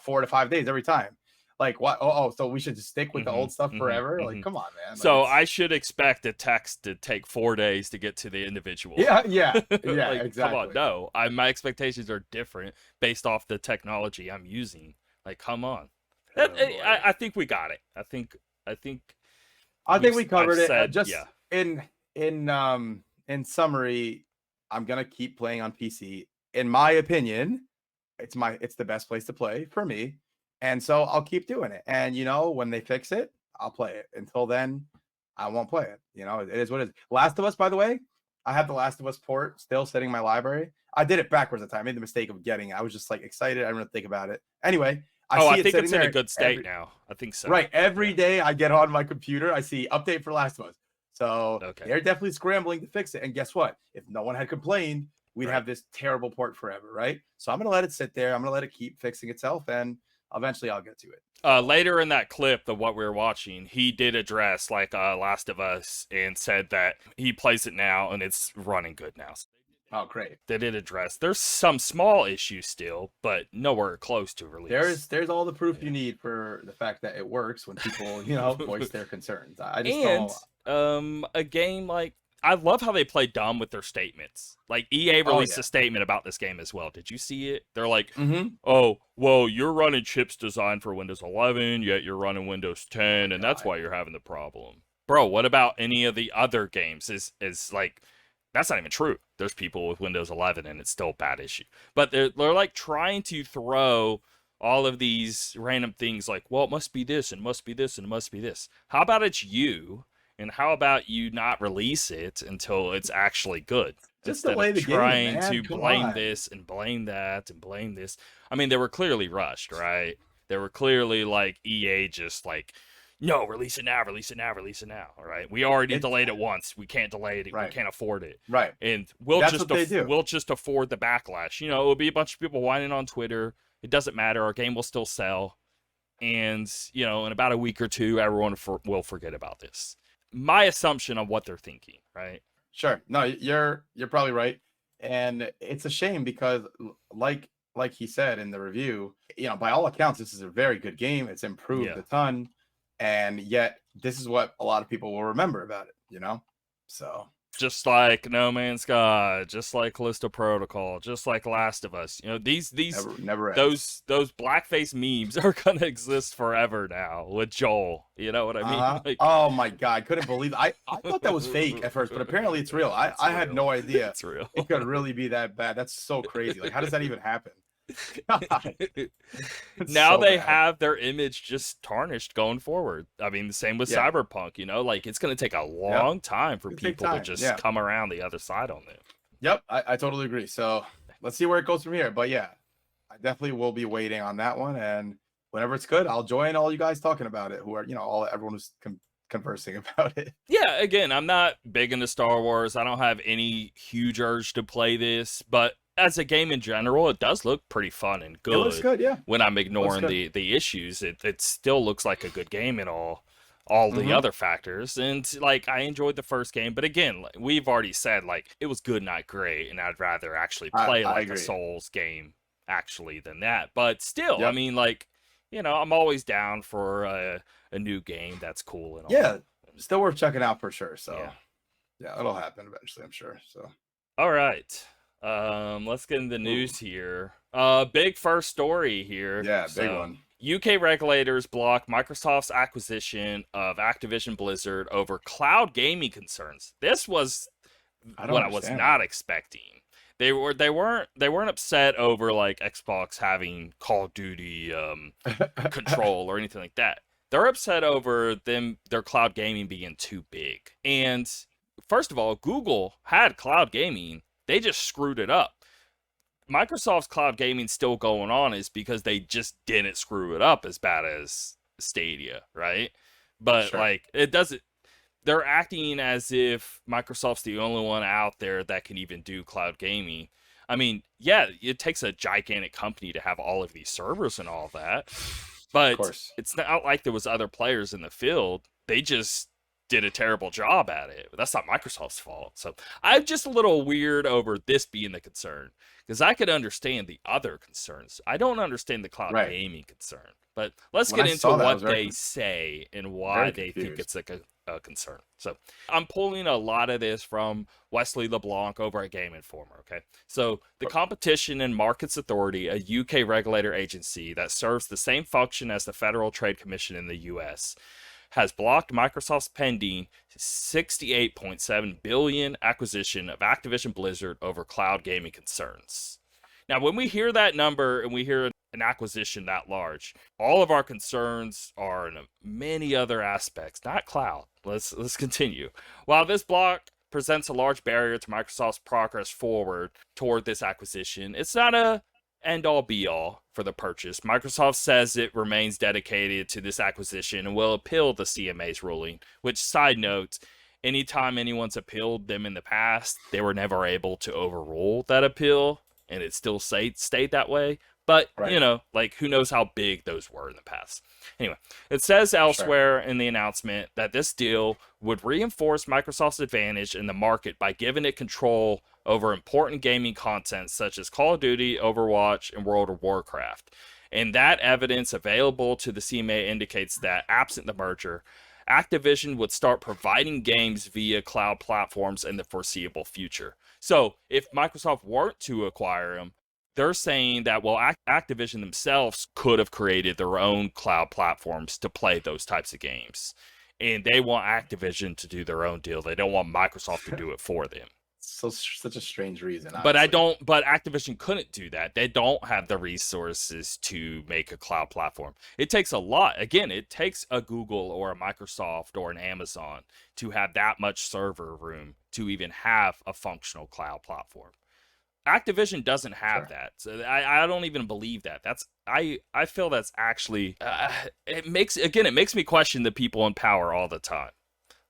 [SPEAKER 2] 4 to 5 days every time. Like, what? So we should just stick with the old stuff forever? Like, come on, man. Like,
[SPEAKER 1] So I should expect a text to take 4 days to get to the individual.
[SPEAKER 2] yeah,
[SPEAKER 1] Like,
[SPEAKER 2] exactly.
[SPEAKER 1] Come on, no. My expectations are different based off the technology I'm using. Like, come on.
[SPEAKER 2] Oh, boy.
[SPEAKER 1] I think we got it. I think
[SPEAKER 2] we covered it.
[SPEAKER 1] said,
[SPEAKER 2] Just
[SPEAKER 1] yeah.
[SPEAKER 2] in summary, I'm gonna keep playing on PC. In my opinion, it's the best place to play for me, and so I'll keep doing it. And when they fix it, I'll play it. Until then, I won't play it. It is what it is. Last of Us, by the way, I have the Last of Us port still sitting in my library. I did it backwards at the time. I made the mistake of getting it. I was just like excited. I didn't really think about it. Anyway,
[SPEAKER 1] I
[SPEAKER 2] see
[SPEAKER 1] think it's in
[SPEAKER 2] there
[SPEAKER 1] a good state
[SPEAKER 2] every-
[SPEAKER 1] now. I think so.
[SPEAKER 2] Right. Every day I get on my computer, I see update for Last of Us. So
[SPEAKER 1] Okay.
[SPEAKER 2] they're definitely scrambling to fix it. And guess what? If no one had complained, we'd
[SPEAKER 1] Right.
[SPEAKER 2] have this terrible port forever, right? So I'm going to let it sit there. I'm going to let it keep fixing itself, and eventually I'll get to it.
[SPEAKER 1] Later in that clip of what we were watching, he did address like Last of Us and said that he plays it now and it's running good now. So
[SPEAKER 2] Oh, great.
[SPEAKER 1] they did address. There's some small issues still, but nowhere close to release.
[SPEAKER 2] There's all the proof you need for the fact that it works when people, voice their concerns. I just
[SPEAKER 1] And
[SPEAKER 2] don't.
[SPEAKER 1] a game like I love how they play dumb with their statements. Like EA released
[SPEAKER 2] yeah.
[SPEAKER 1] a statement about this game as well. Did you see it? They're like,
[SPEAKER 2] Mhm.
[SPEAKER 1] "Oh, well, you're running chips designed for Windows 11, yet you're running Windows 10, and that's
[SPEAKER 2] God.
[SPEAKER 1] why you're having the problem." Bro, what about any of the other games? Is like that's not even true. There's people with Windows 11 and it's still a bad issue. But they're like trying to throw all of these random things like, well, it must be this and must be this and it must be this. How about it's you And how about you not release it until it's actually good?
[SPEAKER 2] Just
[SPEAKER 1] Instead
[SPEAKER 2] delay
[SPEAKER 1] of
[SPEAKER 2] the game,
[SPEAKER 1] trying
[SPEAKER 2] man.
[SPEAKER 1] to
[SPEAKER 2] Come
[SPEAKER 1] blame
[SPEAKER 2] on.
[SPEAKER 1] this and blame that and blame this. I mean, they were clearly rushed, right? They were clearly like EA just like, no, release it now, release it now, release it now. All right, we already delayed it once. We can't delay it.
[SPEAKER 2] Right.
[SPEAKER 1] We can't afford it.
[SPEAKER 2] Right.
[SPEAKER 1] And
[SPEAKER 2] That's what they do.
[SPEAKER 1] we'll just afford the backlash. You know, it'll be a bunch of people whining on Twitter. It doesn't matter. Our game will still sell. And, you know, in about a week or two, everyone will forget about this. My assumption of what they're thinking, right?
[SPEAKER 2] Sure. No, you're probably right. And it's a shame because like he said in the review, you know, by all accounts, this is a very good game. It's improved a ton. And yet this is what a lot of people will remember about it, you know? So
[SPEAKER 1] just like No Man's Sky, just like Callisto Protocol, just like Last of Us. You know, these
[SPEAKER 2] never
[SPEAKER 1] those blackface memes are gonna exist forever now with Joel. You know what I mean?
[SPEAKER 2] Like, oh my god, I couldn't believe it. I thought that was fake at first, but apparently it's real. I had no idea
[SPEAKER 1] it's real.
[SPEAKER 2] It could really be that bad. That's so crazy. Like, how does that even happen?
[SPEAKER 1] Now they have their image just tarnished going forward. I mean, the same with Cyberpunk, you know, like it's going to take a long time for people to just come around the other side on it.
[SPEAKER 2] Yep, I totally agree. So let's see where it goes from here. But yeah, I definitely will be waiting on that one. And whenever it's good, I'll join all you guys talking about it, who are, you know, everyone who's conversing about it.
[SPEAKER 1] Yeah, again, I'm not big into Star Wars. I don't have any huge urge to play this, but as a game in general, it does look pretty fun and good.
[SPEAKER 2] It looks good, yeah.
[SPEAKER 1] When I'm ignoring the issues, it still looks like a good game in all the other factors. And like, I enjoyed the first game, but again, like, we've already said, like, it was good, not great, and I'd rather actually play like a Souls game actually than that. But still, I mean, like, you know, I'm always down for a new game that's cool and all.
[SPEAKER 2] Yeah, still worth checking out for sure. So yeah, it'll happen eventually, I'm sure. So
[SPEAKER 1] all right. Let's get into the news here. Big first story here.
[SPEAKER 2] Yeah, big one.
[SPEAKER 1] UK regulators block Microsoft's acquisition of Activision Blizzard over cloud gaming concerns. This was what I was not expecting. They weren't upset over like Xbox having Call of Duty control or anything like that. They're upset over their cloud gaming being too big. And first of all, Google had cloud gaming. They just screwed it up. Microsoft's cloud gaming still going on is because they just didn't screw it up as bad as Stadia, right? But like, it doesn't. They're acting as if Microsoft's the only one out there that can even do cloud gaming. I mean, yeah, it takes a gigantic company to have all of these servers and all that, but it's not like there was other players in the field. They just did a terrible job at it. But that's not Microsoft's fault. So I'm just a little weird over this being the concern, because I could understand the other concerns. I don't understand the cloud gaming concern. But let's get into what they say and why they think it's like a concern. So I'm pulling a lot of this from Wesley LeBlanc over at Game Informer. Okay, so the Competition and Markets Authority, a UK regulator agency that serves the same function as the Federal Trade Commission in the US, has blocked Microsoft's pending $68.7 billion acquisition of Activision Blizzard over cloud gaming concerns. Now, when we hear that number and we hear an acquisition that large, all of our concerns are in many other aspects, not cloud. Let's continue. While this block presents a large barrier to Microsoft's progress forward toward this acquisition, it's not a end-all be-all for the purchase. Microsoft says it remains dedicated to this acquisition and will appeal the CMA's ruling, which, side note, anytime anyone's appealed them in the past, they were never able to overrule that appeal, and it still stayed that way. But, you know, like, who knows how big those were in the past. Anyway, it says elsewhere in the announcement that this deal would reinforce Microsoft's advantage in the market by giving it control over important gaming content such as Call of Duty, Overwatch, and World of Warcraft. And that evidence available to the CMA indicates that, absent the merger, Activision would start providing games via cloud platforms in the foreseeable future. So, if Microsoft weren't to acquire them, they're saying that, well, Activision themselves could have created their own cloud platforms to play those types of games. And they want Activision to do their own deal. They don't want Microsoft to do it for them.
[SPEAKER 2] such a strange reason.
[SPEAKER 1] But
[SPEAKER 2] honestly.
[SPEAKER 1] but Activision couldn't do that. They don't have the resources to make a cloud platform. It takes a lot. Again, it takes a Google or a Microsoft or an Amazon to have that much server room to even have a functional cloud platform. Activision doesn't have
[SPEAKER 2] Sure.
[SPEAKER 1] that. So I don't even believe that. I feel that's actually it makes me question the people in power all the time.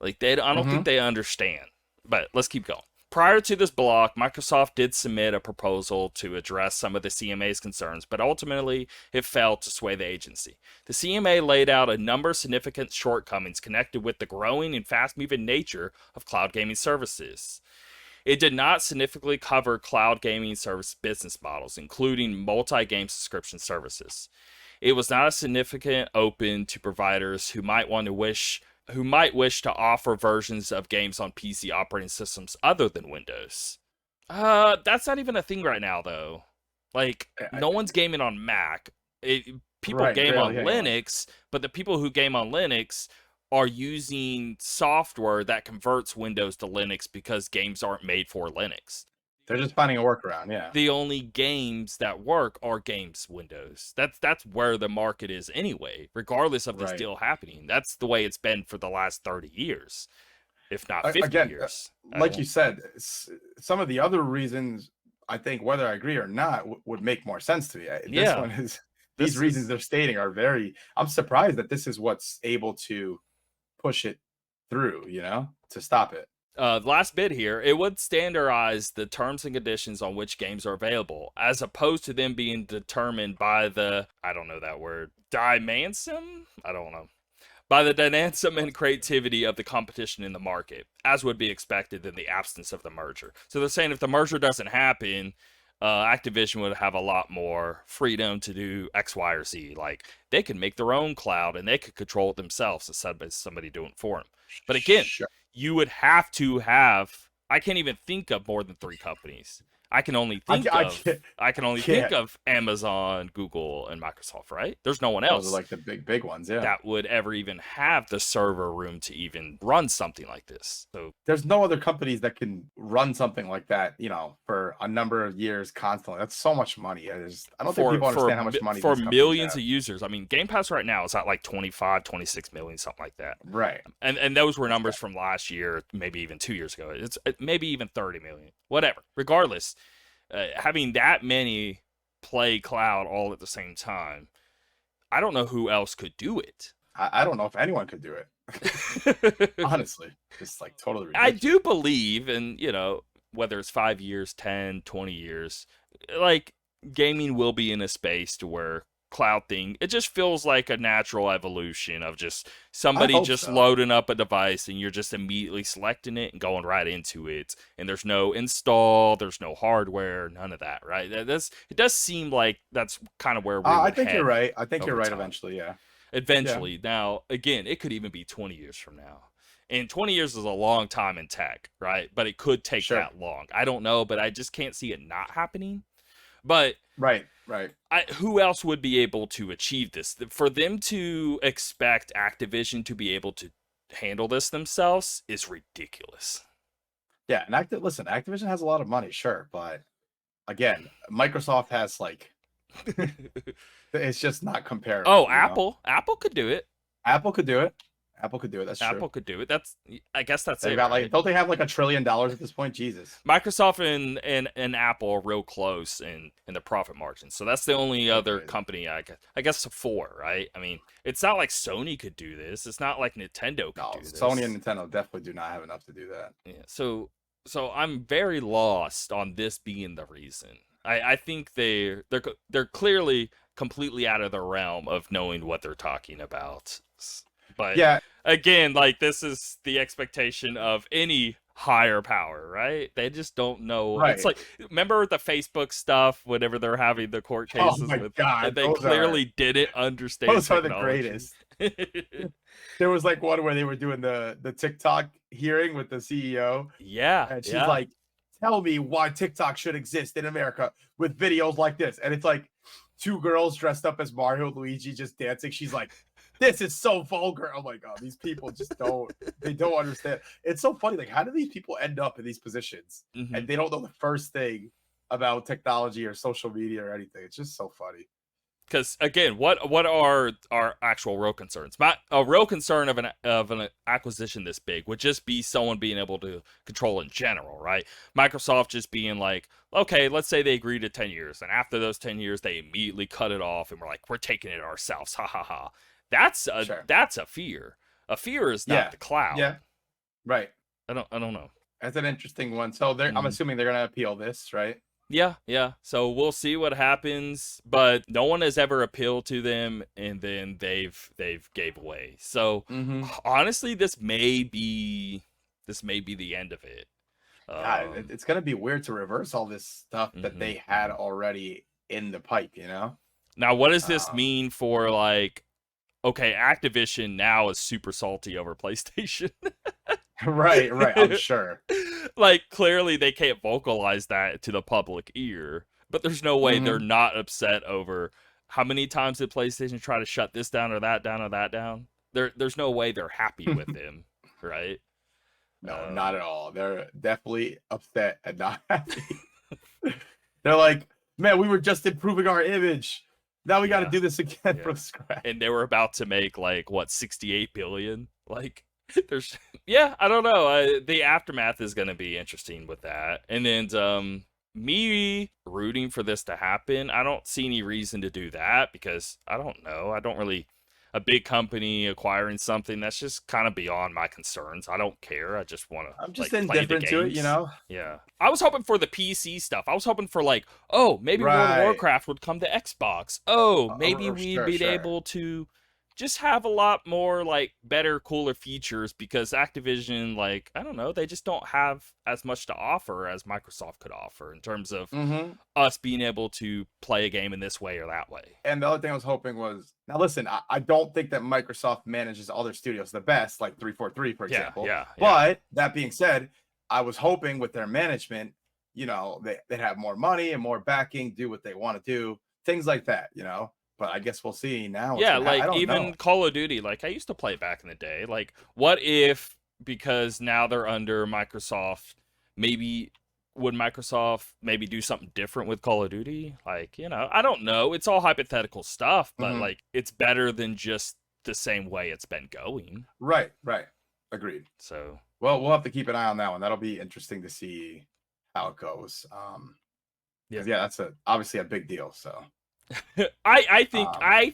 [SPEAKER 1] Like I don't think they understand. But let's keep going. Prior to this block, Microsoft did submit a proposal to address some of the CMA's concerns, but ultimately it failed to sway the agency. The CMA laid out a number of significant shortcomings connected with the growing and fast-moving nature of cloud gaming services. It did not significantly cover cloud gaming service business models, including multi-game subscription services. It was not a significant open to providers who might wish to offer versions of games on PC operating systems other than Windows. That's not even a thing right now, though. Like, no one's gaming on Mac. People game on Linux, but the people who game on Linux are using software that converts Windows to Linux because games aren't made for Linux.
[SPEAKER 2] They're just finding a workaround, yeah.
[SPEAKER 1] The only games that work are games Windows. That's where the market is anyway, regardless of this deal happening. That's the way it's been for the last 30 years, if not 50 years.
[SPEAKER 2] Like you said, some of the other reasons, I think, whether I agree or not, would make more sense to me. This one is, these reasons they're stating are I'm surprised that this is what's able to push it through, to stop it.
[SPEAKER 1] Last bit here, it would standardize the terms and conditions on which games are available, as opposed to them being determined by the, I don't know that word, dimension? I don't know. By the dynamism and creativity of the competition in the market, as would be expected in the absence of the merger. So they're saying if the merger doesn't happen, Activision would have a lot more freedom to do X, Y, or Z. Like, they could make their own cloud and they could control it themselves instead of somebody doing it for them. But again, you would have to have, I can't even think of more than 3 companies. I can only think of Amazon, Google, and Microsoft, right? There's no one else.
[SPEAKER 2] Those are like the big ones, yeah.
[SPEAKER 1] That would ever even have the server room to even run something like this. So
[SPEAKER 2] there's no other companies that can run something like that, for a number of years constantly. That's so much money. I don't think people understand how much money
[SPEAKER 1] for millions of users. I mean, Game Pass right now is at like 25, 26 million, something like that.
[SPEAKER 2] Right.
[SPEAKER 1] And those were numbers from last year, maybe even 2 years ago. It's maybe even 30 million. Whatever. Regardless, having that many play cloud all at the same time, I don't know who else could do it.
[SPEAKER 2] I don't know if anyone could do it. Honestly, it's like totally ridiculous.
[SPEAKER 1] I do believe, and whether it's 5 years, 10, 20 years, like, gaming will be in a space to where cloud thing, it just feels like a natural evolution of just somebody just loading up a device and you're just immediately selecting it and going right into it, and there's no install, there's no hardware, none of that, right? It does seem like that's kind of where we
[SPEAKER 2] I think you're right. I think you're right. Eventually,
[SPEAKER 1] Now, again, it could even be 20 years from now. And 20 years is a long time in tech, right? But it could take that long. I don't know, but I just can't see it not happening. But
[SPEAKER 2] right.
[SPEAKER 1] Who else would be able to achieve this? For them to expect Activision to be able to handle this themselves is ridiculous.
[SPEAKER 2] Yeah, and Activision has a lot of money, sure, but again, Microsoft has it's just not comparable.
[SPEAKER 1] Oh, Apple could do it.
[SPEAKER 2] Apple could do it. That's true.
[SPEAKER 1] Apple could do it. I guess that's
[SPEAKER 2] they
[SPEAKER 1] it.
[SPEAKER 2] Got don't they have like $1 trillion at this point? Jesus.
[SPEAKER 1] Microsoft and Apple are real close in the profit margins. So that's the only other company I guess 4, right? I mean, it's not like Sony could do this. It's not like Nintendo could do this.
[SPEAKER 2] Sony and Nintendo definitely do not have enough to do that.
[SPEAKER 1] Yeah. So I'm very lost on this being the reason. I think they're clearly completely out of the realm of knowing what they're talking about. But yeah, again, like, this is the expectation of any higher power, right? They just don't know. Right. It's like, remember the Facebook stuff whenever they're having the court cases
[SPEAKER 2] God,
[SPEAKER 1] they clearly didn't understand.
[SPEAKER 2] Those technology. Are the greatest. There was like one where they were doing the TikTok hearing with the CEO.
[SPEAKER 1] Yeah.
[SPEAKER 2] And she's like, tell me why TikTok should exist in America with videos like this. And it's like 2 girls dressed up as Mario and Luigi just dancing. She's like, this is so vulgar. I'm like, oh, these people just they don't understand. It's so funny. Like, how do these people end up in these positions and they don't know the first thing about technology or social media or anything? It's just so funny.
[SPEAKER 1] Because again, what are our actual real concerns? A real concern of an acquisition this big would just be someone being able to control in general, right? Microsoft just being like, okay, let's say they agree to 10 years, and after those 10 years, they immediately cut it off, and we're like, we're taking it ourselves, ha ha ha. That's a fear. A fear is not the cloud.
[SPEAKER 2] Yeah, right.
[SPEAKER 1] I don't know.
[SPEAKER 2] That's an interesting one. So I'm assuming they're gonna appeal this, right?
[SPEAKER 1] Yeah. So we'll see what happens, but no one has ever appealed to them, and then they've gave away. So honestly, this may be the end of it.
[SPEAKER 2] God, it's gonna be weird to reverse all this stuff that they had already in the pipe, you know?
[SPEAKER 1] Now, what does this mean for, like, okay, Activision now is super salty over PlayStation.
[SPEAKER 2] Right, I'm sure.
[SPEAKER 1] Like, clearly they can't vocalize that to the public ear, but there's no way they're not upset over how many times did PlayStation try to shut this down or that down or that down. There's no way they're happy with him, right?
[SPEAKER 2] No, not at all. They're definitely upset and not happy. They're like, man, we were just improving our image. Now we got to do this again from scratch.
[SPEAKER 1] And they were about to make, like, what, 68 billion? Like, there's, I don't know. The aftermath is going to be interesting with that. And then me rooting for this to happen, I don't see any reason to do that because I don't know. I don't really, a big company acquiring something, that's just kind of beyond my concerns. I don't care. I just want to.
[SPEAKER 2] I'm just indifferent to it, you know?
[SPEAKER 1] Yeah. I was hoping for the PC stuff. I was hoping for, like, oh, maybe World of Warcraft would come to Xbox. Oh, maybe we'd be able to just have a lot more, like, better, cooler features because Activision, like, I don't know, they just don't have as much to offer as Microsoft could offer in terms of us being able to play a game in this way or that way.
[SPEAKER 2] And the other thing I was hoping was, now listen, I don't think that Microsoft manages all their studios the best, like 343, for example. But that being said, I was hoping with their management, you know, they'd have more money and more backing, do what they want to do, things like that, you know? But I guess we'll see now.
[SPEAKER 1] Yeah, like even Call of Duty, like I used to play back in the day. Like, what if, because now they're under Microsoft, maybe would Microsoft maybe do something different with Call of Duty? Like, you know, I don't know. It's all hypothetical stuff, but like it's better than just the same way it's been going.
[SPEAKER 2] Right. Agreed.
[SPEAKER 1] So,
[SPEAKER 2] well, we'll have to keep an eye on that one. That'll be interesting to see how it goes. Yeah, that's obviously a big deal. So.
[SPEAKER 1] I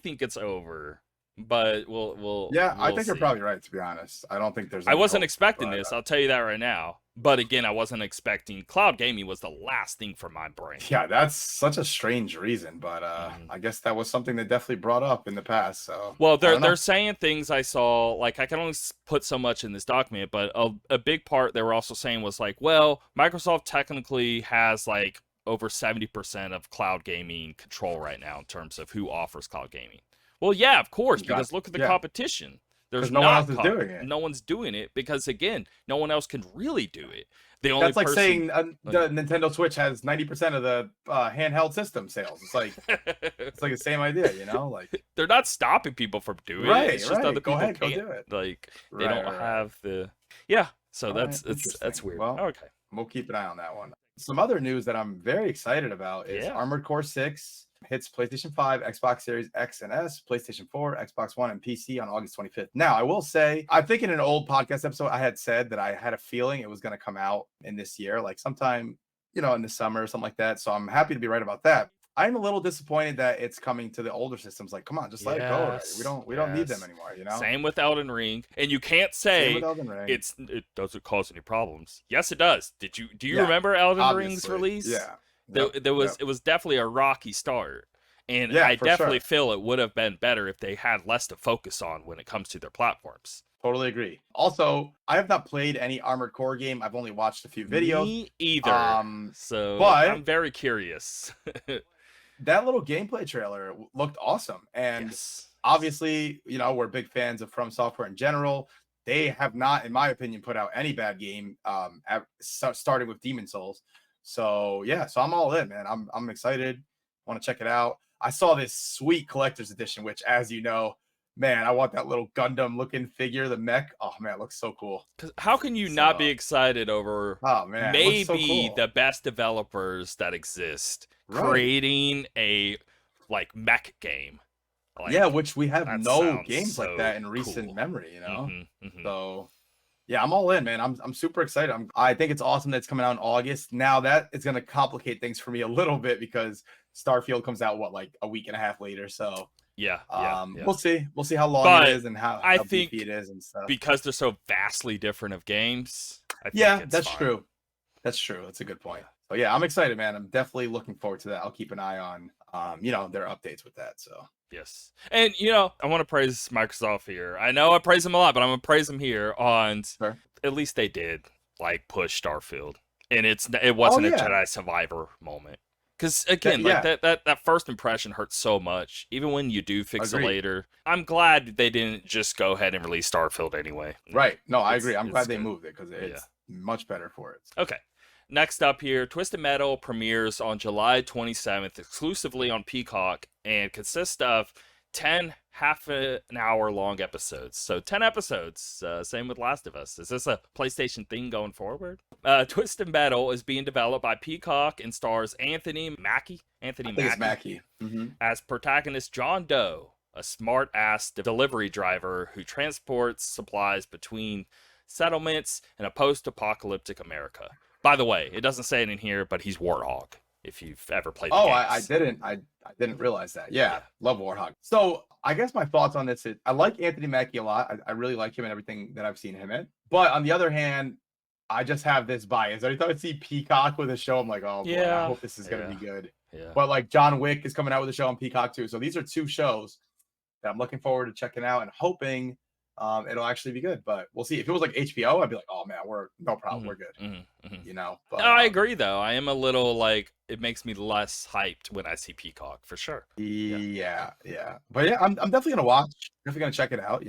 [SPEAKER 1] think it's over, but we'll
[SPEAKER 2] I think you're probably right, to be honest. I don't think there's
[SPEAKER 1] I wasn't expecting this, I'll tell you that right now. But again, I wasn't expecting cloud gaming was the last thing from my brain.
[SPEAKER 2] Yeah, that's such a strange reason, but I guess that was something they definitely brought up in the past. So
[SPEAKER 1] well, they're saying things I saw, like I can only put so much in this document, but a big part they were also saying was like, well, Microsoft technically has like over 70% of cloud gaming control right now in terms of who offers cloud gaming. Well, yeah, of course, because look at the competition. There's
[SPEAKER 2] no one else is doing it.
[SPEAKER 1] No one's doing it because, again, no one else can really do it. The only
[SPEAKER 2] That's like saying the Nintendo Switch has 90% of the handheld system sales. It's like it's like the same idea, you know? Like
[SPEAKER 1] they're not stopping people from doing it. It's just other people can't.
[SPEAKER 2] Go do it.
[SPEAKER 1] Like they don't have the So that's weird.
[SPEAKER 2] Well,
[SPEAKER 1] okay,
[SPEAKER 2] we'll keep an eye on that one. Some other news that I'm very excited about is Armored Core 6 hits PlayStation 5, Xbox Series X and S, PlayStation 4, Xbox One, and PC on August 25th. Now, I will say, I think in an old podcast episode, I had said that I had a feeling it was going to come out in this year, like sometime, you know, in the summer or something like that. So I'm happy to be right about that. I'm a little disappointed that it's coming to the older systems. Like, come on, just let it go already. We don't need them anymore, you know?
[SPEAKER 1] Same with Elden Ring. And you can't say it doesn't cause any problems. Yes, it does. Do you remember Elden Ring's release?
[SPEAKER 2] Yeah.
[SPEAKER 1] It was definitely a rocky start. And I definitely feel it would have been better if they had less to focus on when it comes to their platforms.
[SPEAKER 2] Totally agree. Also, I have not played any Armored Core game. I've only watched a few videos.
[SPEAKER 1] Me either. But I'm very curious.
[SPEAKER 2] That little gameplay trailer looked awesome. And obviously, you know, we're big fans of From Software in general. They have not, in my opinion, put out any bad game, starting with Demon Souls. So, so I'm all in, man. I'm excited. Want to check it out. I saw this sweet collector's edition, which, as you know, man, I want that little Gundam looking figure, the mech. Oh man, it looks so cool.
[SPEAKER 1] 'Cause how can you not be
[SPEAKER 2] So,
[SPEAKER 1] excited over
[SPEAKER 2] oh man, it looks so
[SPEAKER 1] maybe
[SPEAKER 2] cool.
[SPEAKER 1] the best developers that exist
[SPEAKER 2] Right.
[SPEAKER 1] creating a like mech game?
[SPEAKER 2] Yeah,
[SPEAKER 1] Like
[SPEAKER 2] which we have
[SPEAKER 1] that
[SPEAKER 2] no
[SPEAKER 1] sounds
[SPEAKER 2] games like
[SPEAKER 1] so
[SPEAKER 2] that in recent
[SPEAKER 1] cool.
[SPEAKER 2] memory,
[SPEAKER 1] Mhm, mhm.
[SPEAKER 2] So yeah, I'm all in, man. I'm super excited. I think it's awesome that it's coming out in August. Now that is going to complicate things for me a little bit because Starfield comes out like a week and a half later. So
[SPEAKER 1] Yeah.
[SPEAKER 2] we'll see. We'll see how long it
[SPEAKER 1] But
[SPEAKER 2] is and how
[SPEAKER 1] I
[SPEAKER 2] beefy
[SPEAKER 1] think
[SPEAKER 2] it is and stuff.
[SPEAKER 1] because they're so vastly different of games, I think
[SPEAKER 2] Yeah,
[SPEAKER 1] it's
[SPEAKER 2] that's
[SPEAKER 1] fine.
[SPEAKER 2] true. That's true. That's a good point. So yeah, I'm excited, man. I'm definitely looking forward to that. I'll keep an eye on their updates with that. So
[SPEAKER 1] Yes. And, I want to praise Microsoft here. I know I praise them a lot, but I'm going to praise them here on
[SPEAKER 2] sure.
[SPEAKER 1] at least they did, like, push Starfield. And it
[SPEAKER 2] Oh
[SPEAKER 1] wasn't a
[SPEAKER 2] yeah.
[SPEAKER 1] Jedi Survivor moment. Because, again, that first impression hurts so much. Even when you do fix it
[SPEAKER 2] Agreed.
[SPEAKER 1] later. I'm glad they didn't just go ahead and release Starfield anyway.
[SPEAKER 2] Right. No, I
[SPEAKER 1] It's-
[SPEAKER 2] agree. I'm
[SPEAKER 1] it's
[SPEAKER 2] glad they
[SPEAKER 1] good.
[SPEAKER 2] moved it because it's much better for it.
[SPEAKER 1] Okay. Next up here, Twisted Metal premieres on July 27th exclusively on Peacock and consists of 10 half an hour long episodes. So 10 episodes, same with Last of Us. Is this a PlayStation thing going forward? Twisted Metal is being developed by Peacock and stars Anthony Mackie.
[SPEAKER 2] I think it's Mackie.
[SPEAKER 1] As protagonist John Doe, a smart-ass delivery driver who transports supplies between settlements in a post-apocalyptic America. By the way, it doesn't say it in here, but he's Warthog. If you've ever played the games.
[SPEAKER 2] I didn't realize that. Yeah, love Warthog. So I guess my thoughts on this is I like Anthony Mackie a lot. I really like him and everything that I've seen him in. But on the other hand, I just have this bias. Every time I see Peacock with a show, I'm like, oh boy, I hope this is gonna be good.
[SPEAKER 1] Yeah.
[SPEAKER 2] But like John Wick is coming out with a show on Peacock too. So these are two shows that I'm looking forward to checking out and hoping it'll actually be good. But we'll see. If it was like HBO, I'd be like, oh man, we're no problem, we're good. But
[SPEAKER 1] no, I agree though. I am a little like it makes me less hyped when I see Peacock for sure.
[SPEAKER 2] Yeah. But yeah, I'm definitely gonna watch. Definitely gonna check it out.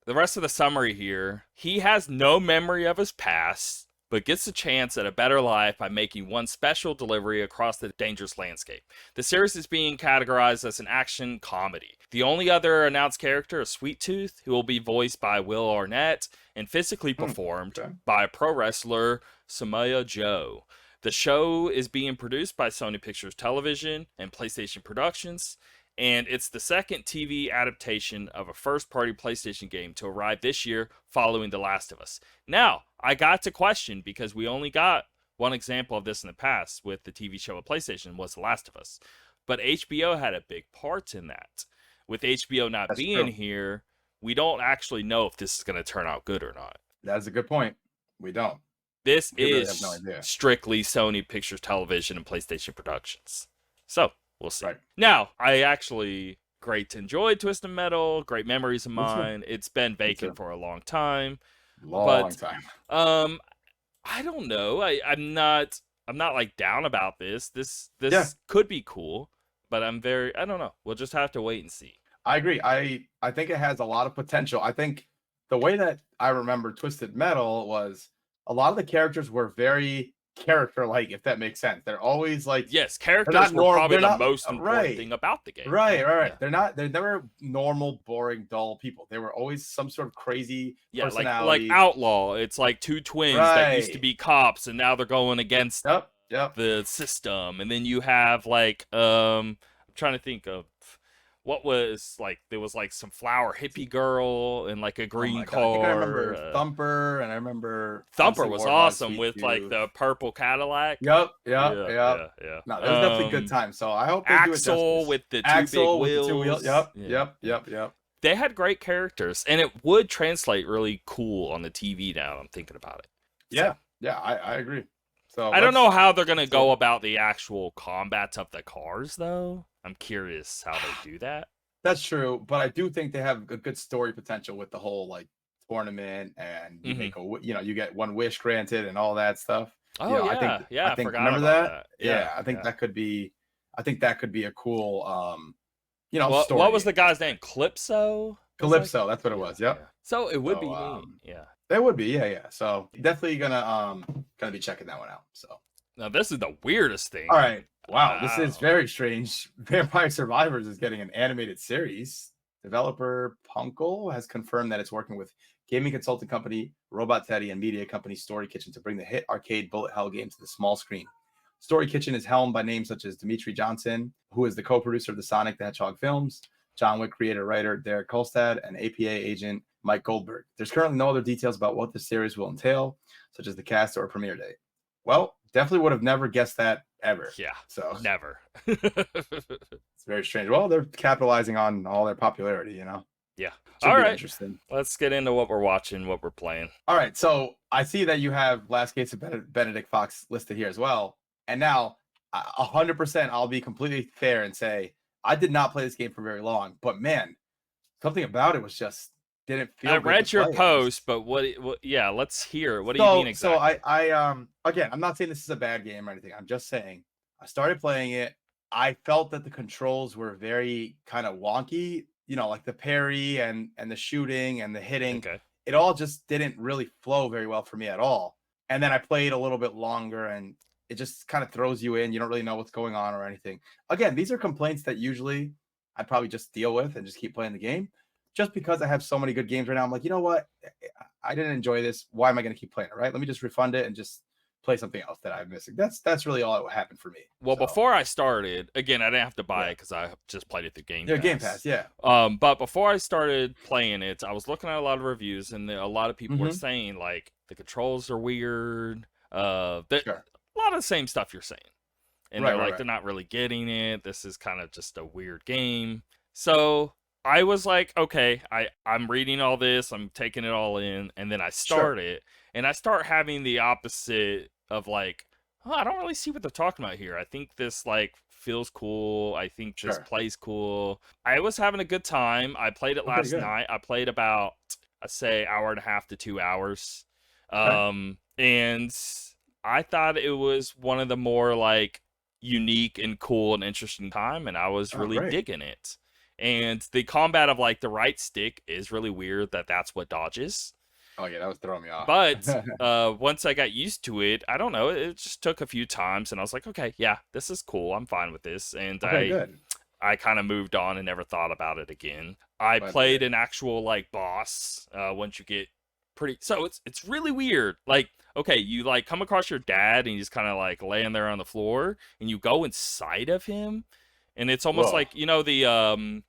[SPEAKER 1] The rest of the summary here: he has no memory of his past, but gets a chance at a better life by making one special delivery across the dangerous landscape. The series is being categorized as an action comedy. The only other announced character is Sweet Tooth, who will be voiced by Will Arnett and physically performed by pro wrestler Samoa Joe. The show is being produced by Sony Pictures Television and PlayStation Productions, and it's the second TV adaptation of a first-party PlayStation game to arrive this year following The Last of Us. Now, I got to question, because we only got one example of this in the past with the TV show of PlayStation, was The Last of Us. But HBO had a big part in that. With HBO not being here, we don't actually know if this is going to turn out good or not.
[SPEAKER 2] That's a good point. We don't.
[SPEAKER 1] This
[SPEAKER 2] We really
[SPEAKER 1] is
[SPEAKER 2] have no idea.
[SPEAKER 1] strictly Sony Pictures Television and PlayStation Productions. So, we'll see.
[SPEAKER 2] Right.
[SPEAKER 1] Now, I actually great enjoyed Twisted Metal, great memories of mine. It's been vacant for a long time.
[SPEAKER 2] Long time.
[SPEAKER 1] I don't know. I'm not like down about this. This could be cool, but I don't know. We'll just have to wait and see.
[SPEAKER 2] I agree. I think it has a lot of potential. I think the way that I remember Twisted Metal was a lot of the characters were very character-like, if that makes sense. They're always like,
[SPEAKER 1] yes, characters were probably the most important thing about the game.
[SPEAKER 2] Right. Yeah. They're never normal, boring, dull people. They were always some sort of crazy personality.
[SPEAKER 1] like Outlaw. It's like two twins that used to be cops and now they're going against the system. And then you have like I'm trying to think of what was like, there was like some flower hippie girl and like a green car.
[SPEAKER 2] I think I remember Thumper, and I remember
[SPEAKER 1] Thumper was awesome with like the purple Cadillac.
[SPEAKER 2] Yep.
[SPEAKER 1] Yeah.
[SPEAKER 2] No, that was definitely a good time. So I hope they do it
[SPEAKER 1] Axel with the two big wheels.
[SPEAKER 2] Yep.
[SPEAKER 1] They had great characters, and it would translate really cool on the TV now. I'm thinking about it.
[SPEAKER 2] Yeah, I agree. So
[SPEAKER 1] I don't know how they're gonna go about the actual combats of the cars, though. I'm curious how they do that.
[SPEAKER 2] That's true, but I do think they have a good story potential with the whole like tournament, and you make you get one wish granted and all that stuff.
[SPEAKER 1] Oh
[SPEAKER 2] I think
[SPEAKER 1] forgot
[SPEAKER 2] remember
[SPEAKER 1] about
[SPEAKER 2] that? I think that could be. I think that could be a cool, story.
[SPEAKER 1] What was the guy's name? Calypso.
[SPEAKER 2] That's what it was. Yep.
[SPEAKER 1] So it would be neat. Yeah.
[SPEAKER 2] It would be. Yeah. So definitely gonna be checking that one out. So
[SPEAKER 1] now this is the weirdest thing.
[SPEAKER 2] All right. Wow, this is very strange. Vampire Survivors is getting an animated series. Developer Punkel has confirmed that it's working with gaming consulting company Robot Teddy and media company Story Kitchen to bring the hit arcade bullet hell game to the small screen. Story Kitchen is helmed by names such as Dimitri Johnson, who is the co-producer of the Sonic the Hedgehog films, John Wick creator-writer Derek Kolstad, and APA agent Mike Goldberg. There's currently no other details about what the series will entail, such as the cast or premiere date. Well, definitely would have never guessed that ever.
[SPEAKER 1] Yeah,
[SPEAKER 2] So
[SPEAKER 1] never.
[SPEAKER 2] it's very strange. Well, they're capitalizing on all their popularity,
[SPEAKER 1] Yeah.
[SPEAKER 2] Should
[SPEAKER 1] All
[SPEAKER 2] be
[SPEAKER 1] right.
[SPEAKER 2] interesting.
[SPEAKER 1] Let's get into what we're watching, what we're playing.
[SPEAKER 2] All right, so I see that you have Last Case of Benedict Fox listed here as well. And now, 100%, I'll be completely fair and say I did not play this game for very long, but man, something about it was just didn't feel.
[SPEAKER 1] I
[SPEAKER 2] good
[SPEAKER 1] read
[SPEAKER 2] to
[SPEAKER 1] your
[SPEAKER 2] play.
[SPEAKER 1] post, but what? Yeah, let's hear. What do you mean exactly?
[SPEAKER 2] So I again, I'm not saying this is a bad game or anything. I'm just saying I started playing it. I felt that the controls were very kind of wonky. Like the parry and the shooting and the hitting.
[SPEAKER 1] Okay.
[SPEAKER 2] It all just didn't really flow very well for me at all. And then I played a little bit longer and it just kind of throws you in. You don't really know what's going on or anything. Again, these are complaints that usually I'd probably just deal with and just keep playing the game. Just because I have so many good games right now, I'm like, you know what? I didn't enjoy this. Why am I going to keep playing it, right? Let me just refund it and just play something else that I'm missing. That's really all that happened for me.
[SPEAKER 1] Well,
[SPEAKER 2] So,
[SPEAKER 1] before I started, again, I didn't have to buy
[SPEAKER 2] Yeah.
[SPEAKER 1] it because I just played it through Game
[SPEAKER 2] yeah,
[SPEAKER 1] Pass.
[SPEAKER 2] Game Pass, yeah.
[SPEAKER 1] But before I started playing it, I was looking at a lot of reviews, and a lot of people were saying like the controls are weird.
[SPEAKER 2] Sure.
[SPEAKER 1] A lot of the same stuff you're saying, and
[SPEAKER 2] Right,
[SPEAKER 1] they're
[SPEAKER 2] right,
[SPEAKER 1] like
[SPEAKER 2] right.
[SPEAKER 1] they're not really getting it. This is kind of just a weird game. So I was like, okay, I'm reading all this, I'm taking it all in, and then I start it, and I start having the opposite of like, oh, I don't really see what they're talking about here. I think this like feels cool. I think this
[SPEAKER 2] Sure.
[SPEAKER 1] plays cool. I was having a good time. I played it
[SPEAKER 2] Okay,
[SPEAKER 1] last
[SPEAKER 2] good.
[SPEAKER 1] night. I played about, I say, hour and a half to 2 hours.
[SPEAKER 2] Okay.
[SPEAKER 1] And I thought it was one of the more like unique and cool and interesting time, and I was
[SPEAKER 2] Oh,
[SPEAKER 1] really
[SPEAKER 2] great.
[SPEAKER 1] digging it. And the combat of like the right stick is really weird that's what dodges.
[SPEAKER 2] Oh yeah, that was throwing me off.
[SPEAKER 1] But once I got used to it, I don't know, it just took a few times, and I was like, okay, yeah, this is cool. I'm fine with this. And
[SPEAKER 2] okay, good.
[SPEAKER 1] I kind of moved on and never thought about it again. I
[SPEAKER 2] Glad to
[SPEAKER 1] played
[SPEAKER 2] hear.
[SPEAKER 1] an actual like boss once you get pretty, so it's really weird. Like, okay, you like come across your dad and he's kind of like laying there on the floor, and you go inside of him, and it's almost
[SPEAKER 2] Whoa.
[SPEAKER 1] like, you know, the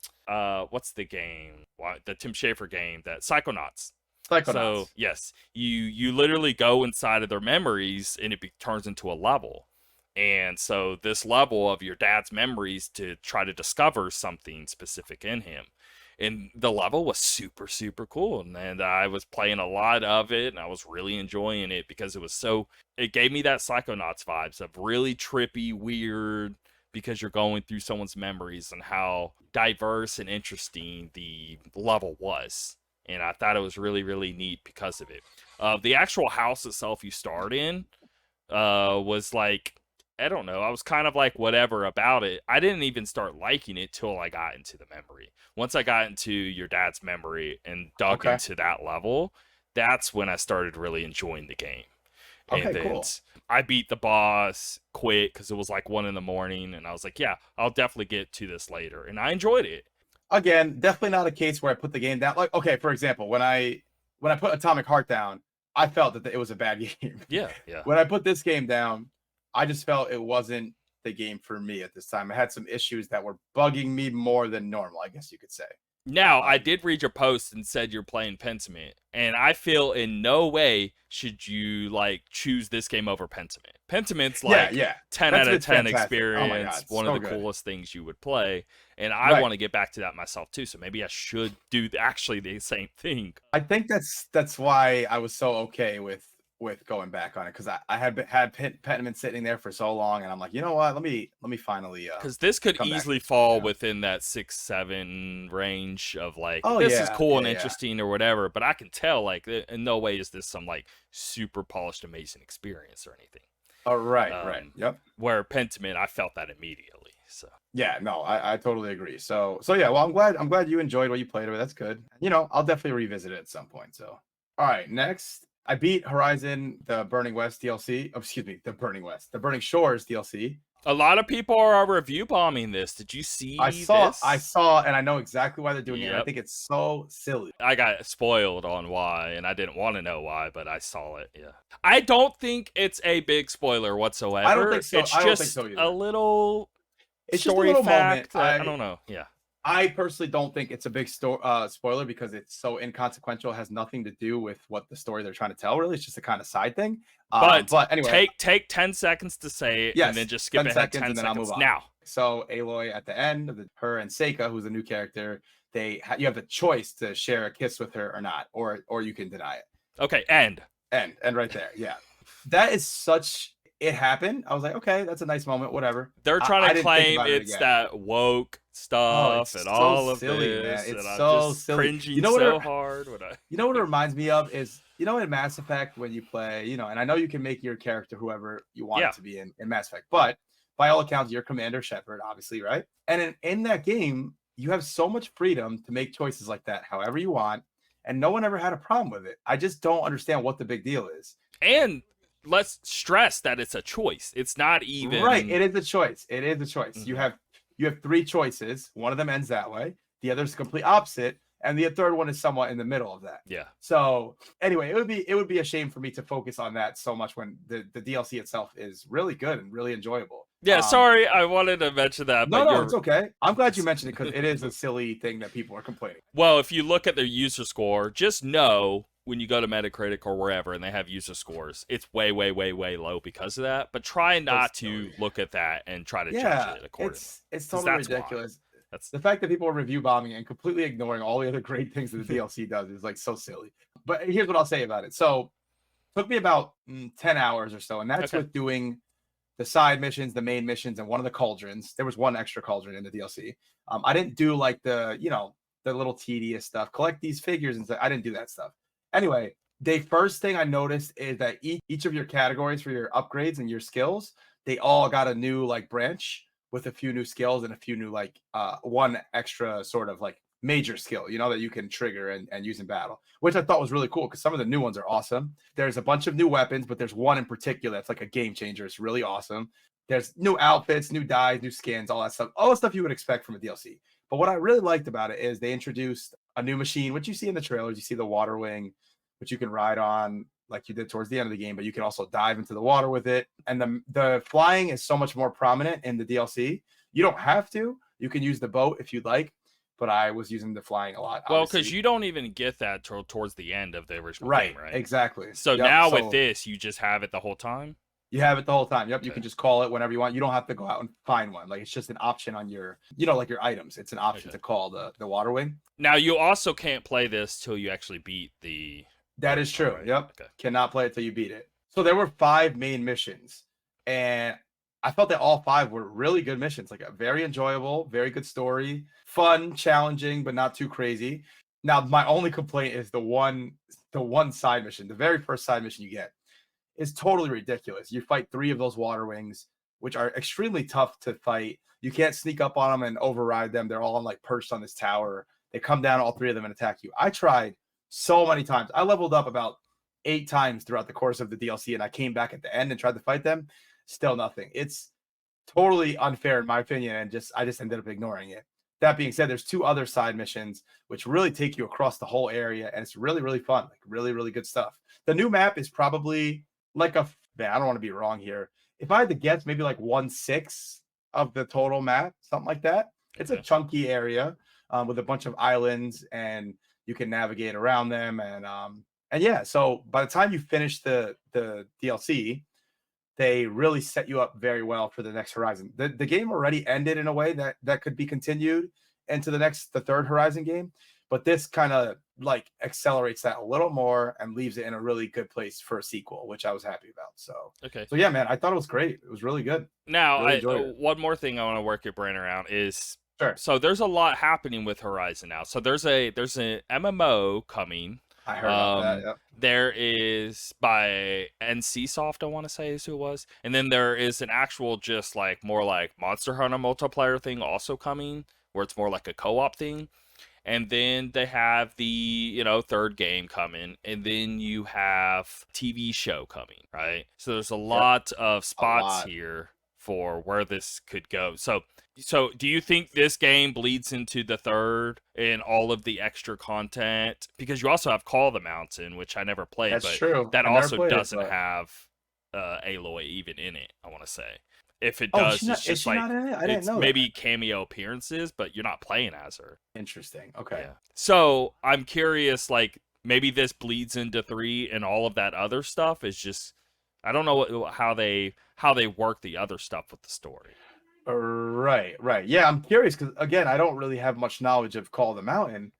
[SPEAKER 1] what's the game? The Tim Schafer game, that Psychonauts.
[SPEAKER 2] Psychonauts.
[SPEAKER 1] So yes, you literally go inside of their memories, and it turns into a level. And so this level of your dad's memories to try to discover something specific in him. And the level was super, super cool. And I was playing a lot of it, and I was really enjoying it because it gave me that Psychonauts vibes of really trippy, weird, because you're going through someone's memories, and how diverse and interesting the level was. And I thought it was really, really neat because of it. The actual house itself you start in was like, I don't know, I was kind of like whatever about it. I didn't even start liking it till I got into the memory. Once I got into your dad's memory and dug
[SPEAKER 2] Okay.
[SPEAKER 1] into that level, that's when I started really enjoying the game.
[SPEAKER 2] Okay,
[SPEAKER 1] And then
[SPEAKER 2] cool.
[SPEAKER 1] I beat the boss quick because it was like 1 a.m, and I was like, yeah, I'll definitely get to this later. And I enjoyed it.
[SPEAKER 2] Again, definitely not a case where I put the game down. Like, okay, for example, when I put Atomic Heart down, I felt that it was a bad game.
[SPEAKER 1] Yeah.
[SPEAKER 2] When I put this game down, I just felt it wasn't the game for me at this time. I had some issues that were bugging me more than normal, I guess you could say.
[SPEAKER 1] Now, I did read your post and said you're playing Pentiment, and I feel in no way should you like choose this game over Pentiment. Pentiment's like
[SPEAKER 2] yeah.
[SPEAKER 1] 10 out of
[SPEAKER 2] Pentiment's
[SPEAKER 1] 10
[SPEAKER 2] fantastic. Oh my
[SPEAKER 1] experience,
[SPEAKER 2] God,
[SPEAKER 1] one
[SPEAKER 2] so
[SPEAKER 1] of the
[SPEAKER 2] good.
[SPEAKER 1] coolest things you would play, and I
[SPEAKER 2] Right.
[SPEAKER 1] want to get back to that myself too. So maybe I should do actually the same thing.
[SPEAKER 2] I think that's why I was so okay with going back on it, because I had Pentiment sitting there for so long, and I'm like, you know what? Let me finally
[SPEAKER 1] Because this could
[SPEAKER 2] come back
[SPEAKER 1] easily
[SPEAKER 2] to it,
[SPEAKER 1] fall
[SPEAKER 2] you know?
[SPEAKER 1] within that 6-7 range of like,
[SPEAKER 2] Oh,
[SPEAKER 1] this is
[SPEAKER 2] yeah,
[SPEAKER 1] cool and
[SPEAKER 2] yeah.
[SPEAKER 1] interesting or whatever, but I can tell like in no way is this some like super polished amazing experience or anything.
[SPEAKER 2] Oh, right. Yep.
[SPEAKER 1] Where Pentiment, I felt that immediately. So
[SPEAKER 2] Yeah, no, I totally agree. So yeah, well, I'm glad you enjoyed what you played with. That's good. I'll definitely revisit it at some point. So, all right, next, I beat Horizon the Burning West DLC. Oh, excuse me, the Burning Shores DLC.
[SPEAKER 1] A lot of people are review bombing this. Did you see
[SPEAKER 2] I
[SPEAKER 1] this?
[SPEAKER 2] saw, and I know exactly why they're doing it. And I
[SPEAKER 1] Yep.
[SPEAKER 2] think it's so silly.
[SPEAKER 1] I got spoiled on why, and I didn't want to know why, but I saw it. Yeah. I don't think it's a big spoiler whatsoever.
[SPEAKER 2] I don't think so.
[SPEAKER 1] It's
[SPEAKER 2] I don't think
[SPEAKER 1] just
[SPEAKER 2] so either.
[SPEAKER 1] a little
[SPEAKER 2] It's just a
[SPEAKER 1] story
[SPEAKER 2] little
[SPEAKER 1] fact.
[SPEAKER 2] moment.
[SPEAKER 1] I don't know. Yeah.
[SPEAKER 2] I personally don't think it's a big spoiler because it's so inconsequential. It has nothing to do with what the story they're trying to tell. Really, it's just a kind of side thing. But anyway,
[SPEAKER 1] take 10 seconds to say it,
[SPEAKER 2] yes,
[SPEAKER 1] and then just skip
[SPEAKER 2] 10
[SPEAKER 1] ahead
[SPEAKER 2] seconds,
[SPEAKER 1] 10
[SPEAKER 2] and then I'll
[SPEAKER 1] seconds
[SPEAKER 2] move on.
[SPEAKER 1] now.
[SPEAKER 2] So Aloy at the end, her and Seika, who's a new character, you have the choice to share a kiss with her or not, or you can deny it.
[SPEAKER 1] Okay, end
[SPEAKER 2] right there. Yeah, that is such. It happened. I was like, okay, that's a nice moment. Whatever.
[SPEAKER 1] They're trying to
[SPEAKER 2] didn't think
[SPEAKER 1] claim
[SPEAKER 2] about it
[SPEAKER 1] it's
[SPEAKER 2] again.
[SPEAKER 1] that woke stuff and
[SPEAKER 2] so
[SPEAKER 1] all of
[SPEAKER 2] silly,
[SPEAKER 1] this,
[SPEAKER 2] man. It's
[SPEAKER 1] and
[SPEAKER 2] so
[SPEAKER 1] I'm just
[SPEAKER 2] silly.
[SPEAKER 1] cringing
[SPEAKER 2] You know what
[SPEAKER 1] so
[SPEAKER 2] it-
[SPEAKER 1] hard when I.
[SPEAKER 2] You know what it reminds me of is, in Mass Effect when you play, and I know you can make your character whoever you want it to be in Mass Effect, but by all accounts, you're Commander Shepard, obviously, right? And in that game, you have so much freedom to make choices like that however you want, and no one ever had a problem with it. I just don't understand what the big deal is.
[SPEAKER 1] And let's stress that it's a choice. It's not even
[SPEAKER 2] right. It is a choice. It is a choice.
[SPEAKER 1] Mhm.
[SPEAKER 2] You have three choices. One of them ends that way. The other is complete opposite, and the third one is somewhat in the middle of that.
[SPEAKER 1] Yeah.
[SPEAKER 2] So anyway, it would be a shame for me to focus on that so much when the DLC itself is really good and really enjoyable.
[SPEAKER 1] Yeah, sorry, I wanted to mention that.
[SPEAKER 2] No, it's okay. I'm glad you mentioned it because it is a silly thing that people are complaining.
[SPEAKER 1] Well, if you look at their user score, just know when you go to Metacritic or wherever and they have user scores, it's way, way, way, way low because of that. But try not to look at that and try to judge it accordingly.
[SPEAKER 2] It's totally ridiculous.
[SPEAKER 1] That's
[SPEAKER 2] the fact that people are review bombing and completely ignoring all the other great things that the DLC does is like so silly. But here's what I'll say about it. So it took me about 10 hours or so, and that's with doing the side missions, the main missions, and one of the cauldrons. There was one extra cauldron in the DLC. I didn't do like the little tedious stuff. Collect these figures and stuff. I didn't do that stuff. Anyway, the first thing I noticed is that each of your categories for your upgrades and your skills, they all got a new like branch with a few new skills and a few new like one extra sort of like major skill, that you can trigger and use in battle, which I thought was really cool because some of the new ones are awesome. There's a bunch of new weapons, but there's one in particular that's like a game changer. It's really awesome. There's new outfits, new dyes, new skins, all that stuff, all the stuff you would expect from a DLC. But what I really liked about it is they introduced a new machine, which you see in the trailers. You see the water wing, which you can ride on like you did towards the end of the game, but you can also dive into the water with it. And the flying is so much more prominent in the DLC. You don't have to. You can use the boat if you'd like, but I was using the flying a lot.
[SPEAKER 1] Well, because you don't even get that towards the end of the original game, right?
[SPEAKER 2] Exactly.
[SPEAKER 1] So now with this, you just have it the whole time?
[SPEAKER 2] You have it the whole time. Yep. Okay. You can just call it whenever you want. You don't have to go out and find one. Like it's just an option on your, like your items. It's an option to call the water wing.
[SPEAKER 1] Now you also can't play this till you actually beat the.
[SPEAKER 2] That is true. Right? Yep. Okay. Cannot play it till you beat it. So there were 5 main missions, and I felt that all 5 were really good missions. Like a very enjoyable, very good story, fun, challenging, but not too crazy. Now my only complaint is the one side mission. The very first side mission you get is totally ridiculous. You fight 3 of those water wings, which are extremely tough to fight. You can't sneak up on them and override them. They're all on like perched on this tower. They come down, all 3 of them, and attack you. I tried so many times. I leveled up about 8 times throughout the course of the DLC, and I came back at the end and tried to fight them. Still nothing. It's totally unfair in my opinion, and I just ended up ignoring it. That being said, there's 2 other side missions which really take you across the whole area, and it's really, really fun. Like really, really good stuff. The new map is probably like I don't want to be wrong here. If I had to guess, maybe like 1/6 of the total map, something like that. It's a chunky area with a bunch of islands, and you can navigate around them. And yeah, so by the time you finish the DLC, they really set you up very well for the next Horizon. The game already ended in a way that could be continued into the third Horizon game, but this kind of like accelerates that a little more and leaves it in a really good place for a sequel, which I was happy about. So yeah, man, I thought it was great. It was really good.
[SPEAKER 1] Now, one more thing I want to work your brain around is so there's a lot happening with Horizon now. So there's an MMO coming.
[SPEAKER 2] I heard about that. Yep.
[SPEAKER 1] There is by NCSoft, I want to say is who it was, and then there is an actual just like more like Monster Hunter multiplayer thing also coming, where it's more like a co-op thing. And then they have the, third game coming. And then you have TV show coming, right? So there's a lot of spots here for where this could go. So do you think this game bleeds into the third and all of the extra content? Because you also have Call of the Mountain, which I never played,
[SPEAKER 2] That's
[SPEAKER 1] but
[SPEAKER 2] true.
[SPEAKER 1] that
[SPEAKER 2] I never
[SPEAKER 1] also
[SPEAKER 2] played it,
[SPEAKER 1] doesn't
[SPEAKER 2] but
[SPEAKER 1] have Aloy even in it, I want to say. If it
[SPEAKER 2] oh,
[SPEAKER 1] does, it's
[SPEAKER 2] is
[SPEAKER 1] just
[SPEAKER 2] she
[SPEAKER 1] like
[SPEAKER 2] not in it? I didn't
[SPEAKER 1] it's
[SPEAKER 2] know
[SPEAKER 1] maybe
[SPEAKER 2] that.
[SPEAKER 1] cameo appearances, but you're not playing as her.
[SPEAKER 2] Interesting. Okay.
[SPEAKER 1] Yeah. So I'm curious, like maybe this bleeds into 3 and all of that other stuff is just I don't know how they work the other stuff with the story.
[SPEAKER 2] Right, right. Yeah, I'm curious because again, I don't really have much knowledge of Call of the Mountain.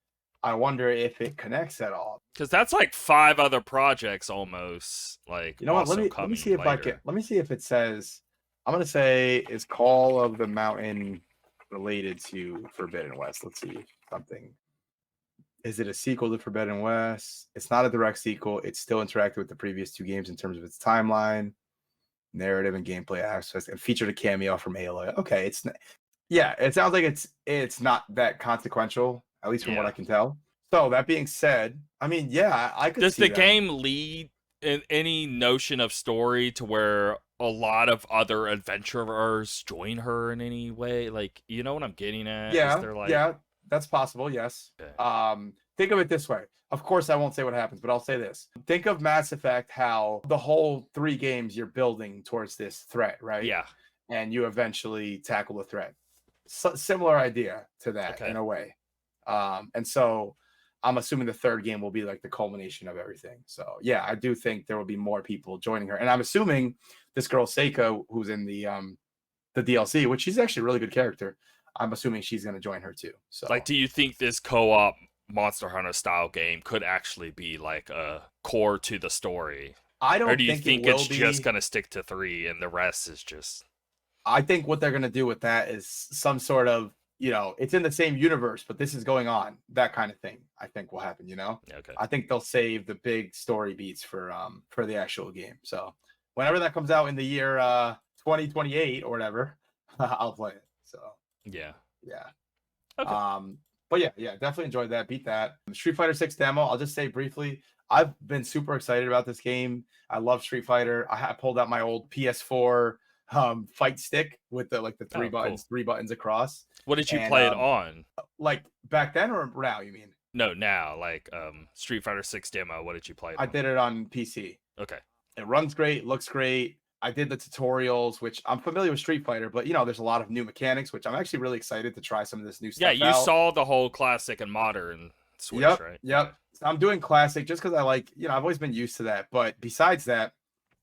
[SPEAKER 2] I wonder if it connects at all.
[SPEAKER 1] Because that's like 5 other projects almost, like
[SPEAKER 2] You know what?
[SPEAKER 1] also
[SPEAKER 2] Let me
[SPEAKER 1] coming
[SPEAKER 2] see if I can.
[SPEAKER 1] later.
[SPEAKER 2] Let me see if it says. I'm gonna say is Call of the Mountain related to Forbidden West? Let's see something. Is it a sequel to Forbidden West? It's not a direct sequel. It's still interactive with the previous 2 games in terms of its timeline, narrative, and gameplay aspects, and featured a cameo from Aloy. Okay, yeah, it sounds like it's not that consequential, at least from what I
[SPEAKER 1] Yeah.
[SPEAKER 2] can tell. So that being said, I mean, yeah, I could
[SPEAKER 1] Does
[SPEAKER 2] see
[SPEAKER 1] the
[SPEAKER 2] them.
[SPEAKER 1] game lead in any notion of story to where a lot of other adventurers join her in any way? Like, you know what I'm getting at? Is
[SPEAKER 2] Yeah,
[SPEAKER 1] there like
[SPEAKER 2] yeah, that's possible. Yes.
[SPEAKER 1] okay.
[SPEAKER 2] Think of it this way. Of course, I won't say what happens, but I'll say this. Think of Mass Effect, how the whole 3 games you're building towards this threat, right?
[SPEAKER 1] Yeah.
[SPEAKER 2] And you eventually tackle the threat. Similar idea to that in
[SPEAKER 1] Okay.
[SPEAKER 2] a way. And so I'm assuming the 3rd game will be like the culmination of everything. So yeah, I do think there will be more people joining her, and I'm assuming this girl Seiko, who's in the DLC, which she's actually a really good character. I'm assuming she's going to join her too. So
[SPEAKER 1] Like, do you think this co-op Monster Hunter style game could actually be like a core to the story?
[SPEAKER 2] I
[SPEAKER 1] Or
[SPEAKER 2] don't
[SPEAKER 1] do you
[SPEAKER 2] think it
[SPEAKER 1] think
[SPEAKER 2] will
[SPEAKER 1] it's just
[SPEAKER 2] be.
[SPEAKER 1] gonna stick to 3 and the rest is just
[SPEAKER 2] I think what they're going to do with that is some sort of, it's in the same universe, but this is going on. That kind of thing, I think will happen,
[SPEAKER 1] okay?
[SPEAKER 2] I think they'll save the big story beats for the actual game. So whenever that comes out in the year 2028 or whatever, I'll play it. So
[SPEAKER 1] Yeah.
[SPEAKER 2] yeah.
[SPEAKER 1] Okay.
[SPEAKER 2] But yeah, definitely enjoyed that. Beat that. Street Fighter 6 demo. I'll just say briefly, I've been super excited about this game. I love Street Fighter. I pulled out my old PS4 fight stick with the
[SPEAKER 1] Oh, cool.
[SPEAKER 2] 3 buttons across.
[SPEAKER 1] What did you
[SPEAKER 2] And
[SPEAKER 1] play it on?
[SPEAKER 2] like back then or now, you mean?
[SPEAKER 1] No, now, like Street Fighter 6 demo. What did you play it
[SPEAKER 2] I
[SPEAKER 1] on?
[SPEAKER 2] did it on PC.
[SPEAKER 1] Okay.
[SPEAKER 2] It runs great, looks great. I did the tutorials, which I'm familiar with Street Fighter, but there's a lot of new mechanics, which I'm actually really excited to try some of this new
[SPEAKER 1] Yeah,
[SPEAKER 2] stuff
[SPEAKER 1] you
[SPEAKER 2] out.
[SPEAKER 1] saw the whole classic and modern switch,
[SPEAKER 2] Yep,
[SPEAKER 1] right?
[SPEAKER 2] yep. So I'm doing classic just because I like, I've always been used to that. But besides that,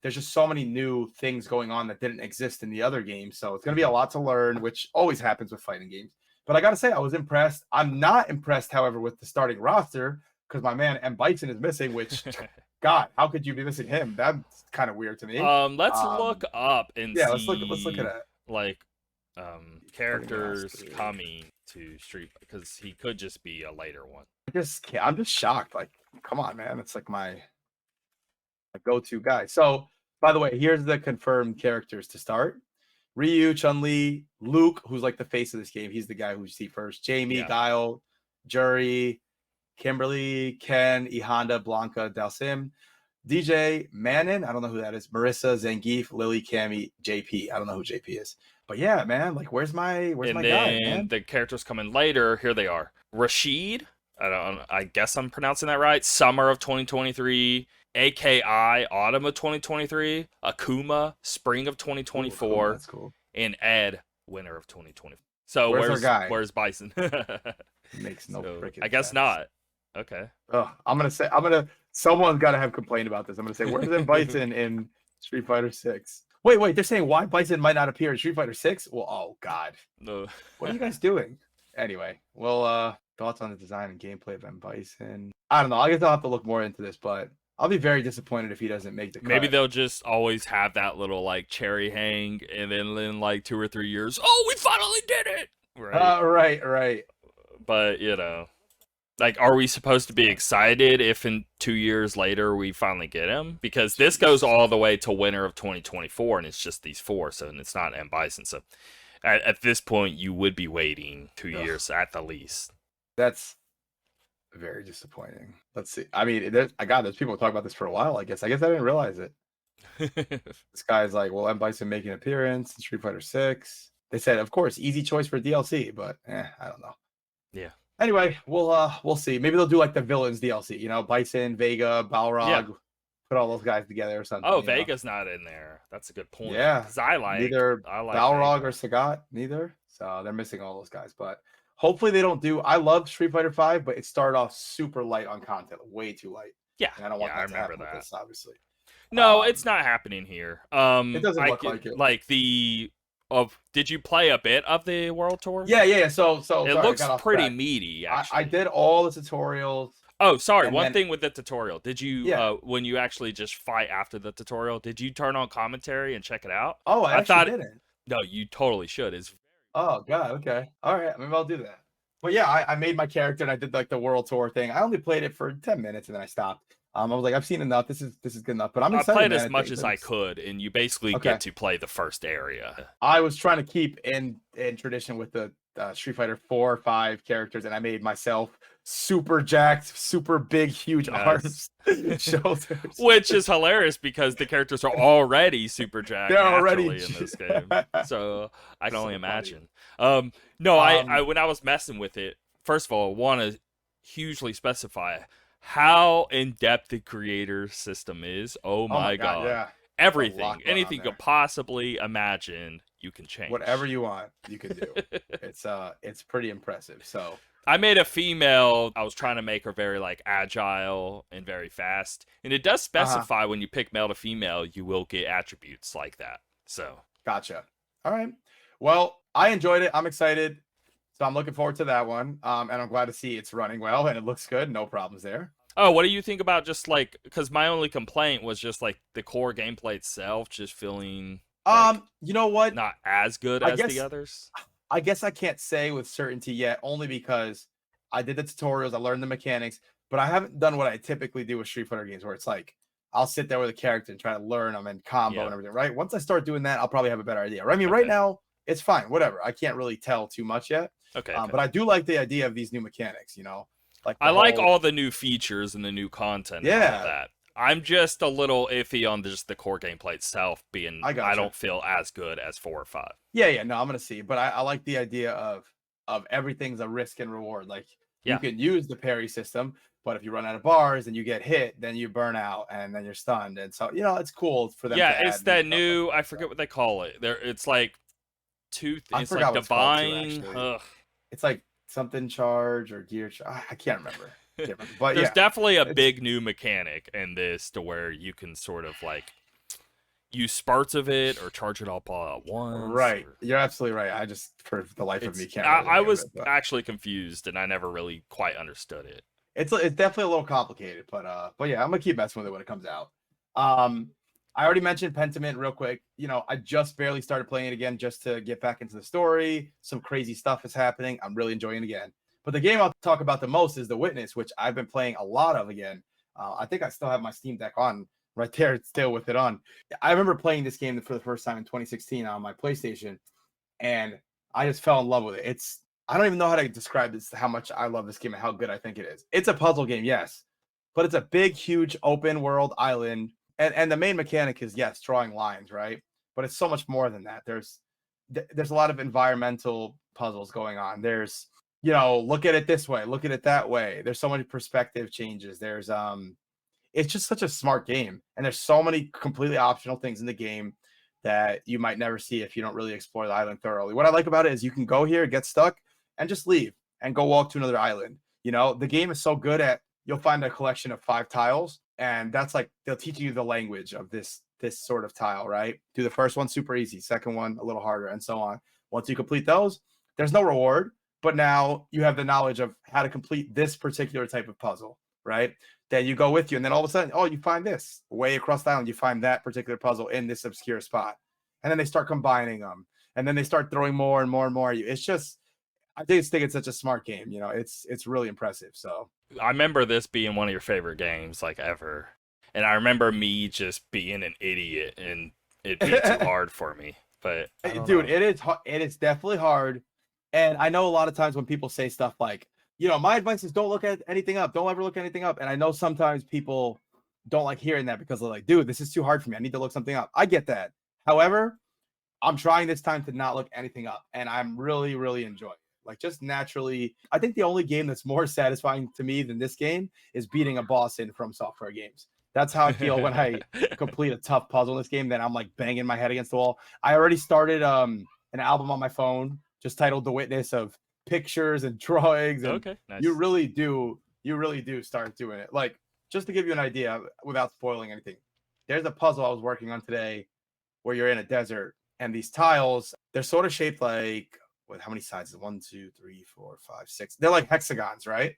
[SPEAKER 2] there's just so many new things going on that didn't exist in the other games. So it's going to be a lot to learn, which always happens with fighting games. But I got to say, I was impressed. I'm not impressed, however, with the starting roster because my man M. Bison is missing, which, God, how could you be missing him? That's kind of weird to me.
[SPEAKER 1] Let's look up and
[SPEAKER 2] Yeah,
[SPEAKER 1] see
[SPEAKER 2] let's look at it.
[SPEAKER 1] like characters
[SPEAKER 2] roster.
[SPEAKER 1] coming to Street because he could just be a later one.
[SPEAKER 2] I'm just shocked. Like, come on, man. It's like my go-to guy. So, by the way, here's the confirmed characters to start. Ryu, Chun-Li, Luke, who's like the face of this game. He's the guy who you see first. Jamie,
[SPEAKER 1] Yeah.
[SPEAKER 2] Guile, Juri, Kimberly, Ken, Ihanda, Blanca, Dalsim, DJ, Manon, I don't know who that is. Marissa, Zangief, Lily, Cammy, JP. I don't know who JP is. But yeah, man, like where's my
[SPEAKER 1] And
[SPEAKER 2] guy,
[SPEAKER 1] then
[SPEAKER 2] man?
[SPEAKER 1] the characters coming later. Here they are. Rashid. I guess I'm pronouncing that right. Summer of 2023. AKI Autumn of 2023. Akuma Spring of 2024.
[SPEAKER 2] Ooh, cool, that's cool.
[SPEAKER 1] And Ed Winter of 2024. So
[SPEAKER 2] Where's our guy?
[SPEAKER 1] Where's Bison?
[SPEAKER 2] Makes no freaking
[SPEAKER 1] I guess
[SPEAKER 2] sense.
[SPEAKER 1] not. Okay.
[SPEAKER 2] Oh, someone's got to have complained about this. I'm gonna say, where's M. Bison in Street Fighter 6? Wait, they're saying why Bison might not appear in Street Fighter 6? Well, oh god,
[SPEAKER 1] No.
[SPEAKER 2] what are you guys doing? Anyway, well, thoughts on the design and gameplay of M. Bison? I don't know. I guess I'll have to look more into this, but I'll be very disappointed if he doesn't make the cut.
[SPEAKER 1] Maybe they'll just always have that little like cherry hang, and then in like 2 or 3 years, oh, we finally did it.
[SPEAKER 2] Right.
[SPEAKER 1] But like, are we supposed to be excited if in 2 years later we finally get him? Because this goes all the way to winter of 2024, and it's just these 4, so and it's not M. Bison. So at this point, you would be waiting 2 years at the least.
[SPEAKER 2] That's very disappointing. Let's see. I mean, there's people talking about this for a while. I guess I didn't realize it. This guy's like, will M. Bison make an appearance in Street Fighter 6? They said, of course, easy choice for DLC, but I don't know.
[SPEAKER 1] Yeah.
[SPEAKER 2] Anyway, we'll see. Maybe they'll do like the villains DLC, Bison, Vega, Balrog, put all those guys together or something.
[SPEAKER 1] Oh, Vega's not in there. That's a good point.
[SPEAKER 2] Yeah.
[SPEAKER 1] Because I like
[SPEAKER 2] Balrog
[SPEAKER 1] Vega.
[SPEAKER 2] or Sagat, neither. So they're missing all those guys. But hopefully they don't do. I love Street Fighter 5, but it started off super light on content, way too light.
[SPEAKER 1] Yeah.
[SPEAKER 2] And I don't want that
[SPEAKER 1] I
[SPEAKER 2] to
[SPEAKER 1] remember
[SPEAKER 2] happen
[SPEAKER 1] that.
[SPEAKER 2] with this, obviously.
[SPEAKER 1] No, it's not happening here.
[SPEAKER 2] It doesn't look like it.
[SPEAKER 1] Like did you play a bit of the World Tour?
[SPEAKER 2] Yeah. So
[SPEAKER 1] it looks pretty meaty. Actually,
[SPEAKER 2] I did all the tutorials.
[SPEAKER 1] Oh, sorry. One thing with the tutorial, did you when you actually just fight after the tutorial, did you turn on commentary and check it out?
[SPEAKER 2] Oh, I thought didn't.
[SPEAKER 1] No, you totally should.
[SPEAKER 2] Oh God. Okay. All right. Maybe I'll do that. But yeah, I made my character and I did like the World Tour thing. I only played it for 10 minutes and then I stopped. I was like, I've seen enough. This is good enough. But I'm excited.
[SPEAKER 1] I played as much as I could, and you basically get to play the first area.
[SPEAKER 2] I was trying to keep in tradition with the Street Fighter 4 or 5 characters, and I made myself super jacked, super big, huge arms, shoulders.
[SPEAKER 1] Which is hilarious because the characters are already super jacked.
[SPEAKER 2] They're already
[SPEAKER 1] in this game. So I can only imagine. No, I when I was messing with it, first of all, I want to hugely specify how in-depth the creator system is. Oh my god.
[SPEAKER 2] Yeah.
[SPEAKER 1] Everything, anything you could possibly imagine, you can change.
[SPEAKER 2] Whatever you want, you can do. It's pretty impressive. So
[SPEAKER 1] I made a female. I was trying to make her very like agile and very fast, and it does specify when you pick male to female, you will get attributes like that. So
[SPEAKER 2] gotcha. All right. Well, I enjoyed it. I'm excited. So I'm looking forward to that one. And I'm glad to see it's running well and it looks good. No problems there.
[SPEAKER 1] Oh, what do you think about just like, because my only complaint was just like the core gameplay itself just feeling
[SPEAKER 2] you know what?
[SPEAKER 1] Not as good as the others.
[SPEAKER 2] I guess I can't say with certainty yet, only because I did the tutorials, I learned the mechanics, but I haven't done what I typically do with Street Fighter games where it's like I'll sit there with a character and try to learn them and combo and everything, right? Once I start doing that, I'll probably have a better idea. Right? I mean, right now, it's fine, whatever. I can't really tell too much yet.
[SPEAKER 1] Okay.
[SPEAKER 2] But I do like the idea of these new mechanics, Like
[SPEAKER 1] I like all the new features and the new content and all of that. I'm just a little iffy on just the core gameplay itself being I don't feel as good as 4 or 5.
[SPEAKER 2] Yeah, no, I'm gonna see. But I like the idea of everything's a risk and reward. Like you can use the parry system, but if you run out of bars and you get hit, then you burn out and then you're stunned. And so it's cool for them.
[SPEAKER 1] Yeah, it's that new I forget what they call it. It's like it's like divine.
[SPEAKER 2] It's like something charge or gear charge. I can't remember. But
[SPEAKER 1] there's definitely a big new mechanic in this to where you can sort of like use spurts of it or charge it all at once.
[SPEAKER 2] Right. You're absolutely right. I just, for the life of me, can't.
[SPEAKER 1] I was actually confused and I never really quite understood it.
[SPEAKER 2] It's definitely a little complicated, but yeah, I'm gonna keep messing with it when it comes out. I already mentioned Pentiment real quick. I just barely started playing it again just to get back into the story. Some crazy stuff is happening. I'm really enjoying it again. But the game I'll talk about the most is The Witness, which I've been playing a lot of again. I think I still have my Steam Deck on right there, still with it on. I remember playing this game for the first time in 2016 on my PlayStation, and I just fell in love with it. I don't even know how to describe this, how much I love this game and how good I think it is. It's a puzzle game, yes, but it's a big, huge open world island. And the main mechanic is, yes, drawing lines, right? But it's so much more than that. There's a lot of environmental puzzles going on. There's, look at it this way, look at it that way. There's so many perspective changes. There's it's just such a smart game. And there's so many completely optional things in the game that you might never see if you don't really explore the island thoroughly. What I like about it is you can go here, get stuck, and just leave and go walk to another island. The game is so good at, you'll find a collection of 5 tiles, and that's like they'll teach you the language of this sort of tile, right? Do the first one super easy, second one a little harder, and so on. Once you complete those, there's no reward, but now you have the knowledge of how to complete this particular type of puzzle, right? Then you go with you, and then all of a sudden, you find this way across the island. You find that particular puzzle in this obscure spot, and then they start combining them, and then they start throwing more and more and more at you. It's just, I just think it's such a smart game. It's really impressive. So
[SPEAKER 1] I remember this being one of your favorite games like ever, and I remember me just being an idiot and it being too hard for me. But
[SPEAKER 2] dude, it is definitely hard. And I know a lot of times when people say stuff like, my advice is don't look at anything up. Don't ever look anything up. And I know sometimes people don't like hearing that because they're like, dude, this is too hard for me. I need to look something up. I get that. However, I'm trying this time to not look anything up, and I'm really, really enjoying it. Like, just naturally, I think the only game that's more satisfying to me than this game is beating a boss in From Software games. That's how I feel when I complete a tough puzzle in this game. Then I'm like banging my head against the wall. I already started an album on my phone just titled "The Witness" of pictures and drawings, and
[SPEAKER 1] Okay, nice.
[SPEAKER 2] you really do start doing it. Like, just to give you an idea without spoiling anything, there's a puzzle I was working on today where you're in a desert, and these tiles, they're sort of shaped like, how many sides? 1, 2, 3, 4, 5, 6. They're like hexagons, right?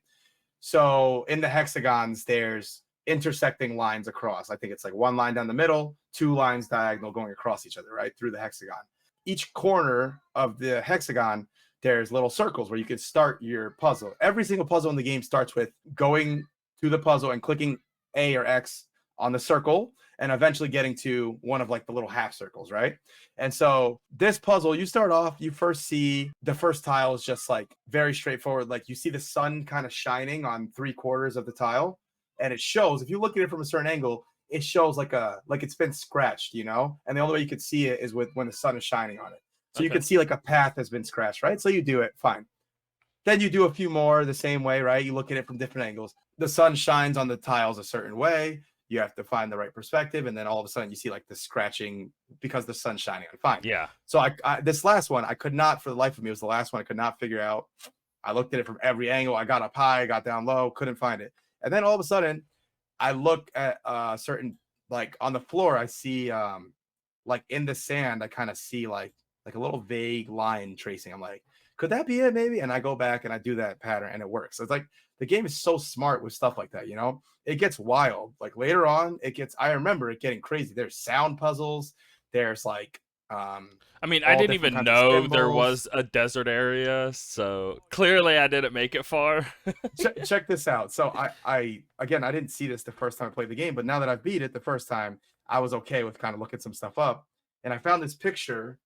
[SPEAKER 2] So in the hexagons, there's intersecting lines across. I think it's like one line down the middle, 2 lines diagonal going across each other, right? Through the hexagon. Each corner of the hexagon, there's little circles where you can start your puzzle. Every single puzzle in the game starts with going to the puzzle and clicking A or X on the circle, and eventually getting to one of like the little half circles, right? And so this puzzle, you start off, you first see the first tile is just like very straightforward. Like, you see the sun kind of shining on 3/4 of the tile, and it shows, if you look at it from a certain angle, it shows like it's been scratched, you know? And the only way you could see it is when the sun is shining on it. So you can see like a path has been scratched, right? So you do it, fine. Then you do a few more the same way, right? You look at it from different angles. The sun shines on the tiles a certain way. You have to find the right perspective, and then all of a sudden you see like the scratching because the sun's shining on. Fine.
[SPEAKER 1] Yeah.
[SPEAKER 2] So I this last one, I could not, for the life of me, it was the last one I could not figure out. I looked at it from every angle. I got up high, I got down low, couldn't find it. And then all of a sudden, I look at certain, like on the floor, I see like in the sand, I kind of see like a little vague line tracing. I'm like, could that be it maybe? And I go back and I do that pattern, and it works. So it's like, the game is so smart with stuff like that, you know? It gets wild. Like later on, I remember it getting crazy. There's sound puzzles. There's like,
[SPEAKER 1] I mean, I didn't even know there was a desert area, so clearly I didn't make it far.
[SPEAKER 2] check this out. So I again, I didn't see this the first time I played the game, but now that I've beat it the first time, I was okay with kind of looking some stuff up. And I found this picture,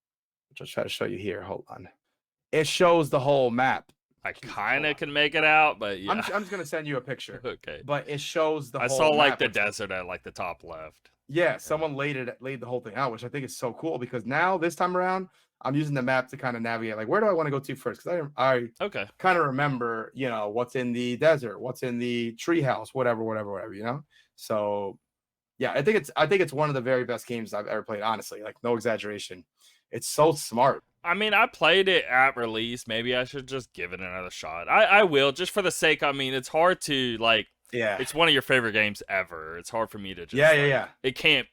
[SPEAKER 2] which I'll try to show you here. Hold on. It shows the whole map.
[SPEAKER 1] I kind of can make it out, but yeah.
[SPEAKER 2] I'm just gonna send you a picture.
[SPEAKER 1] Okay.
[SPEAKER 2] But it shows the whole
[SPEAKER 1] I saw like
[SPEAKER 2] map
[SPEAKER 1] the desert at like the top left.
[SPEAKER 2] Yeah, someone laid the whole thing out, which I think is so cool, because now this time around, I'm using the map to kind of navigate. Like, where do I want to go to first? Because I kind of remember, you know, what's in the desert, what's in the treehouse, whatever, you know. So yeah, I think it's one of the very best games I've ever played. Honestly, like, no exaggeration. It's so smart.
[SPEAKER 1] I mean, I played it at release. Maybe I should just give it another shot. I will, just for the sake. I mean, it's hard to like.
[SPEAKER 2] Yeah.
[SPEAKER 1] It's one of your favorite games ever. It's hard for me to just.
[SPEAKER 2] Yeah.
[SPEAKER 1] It can't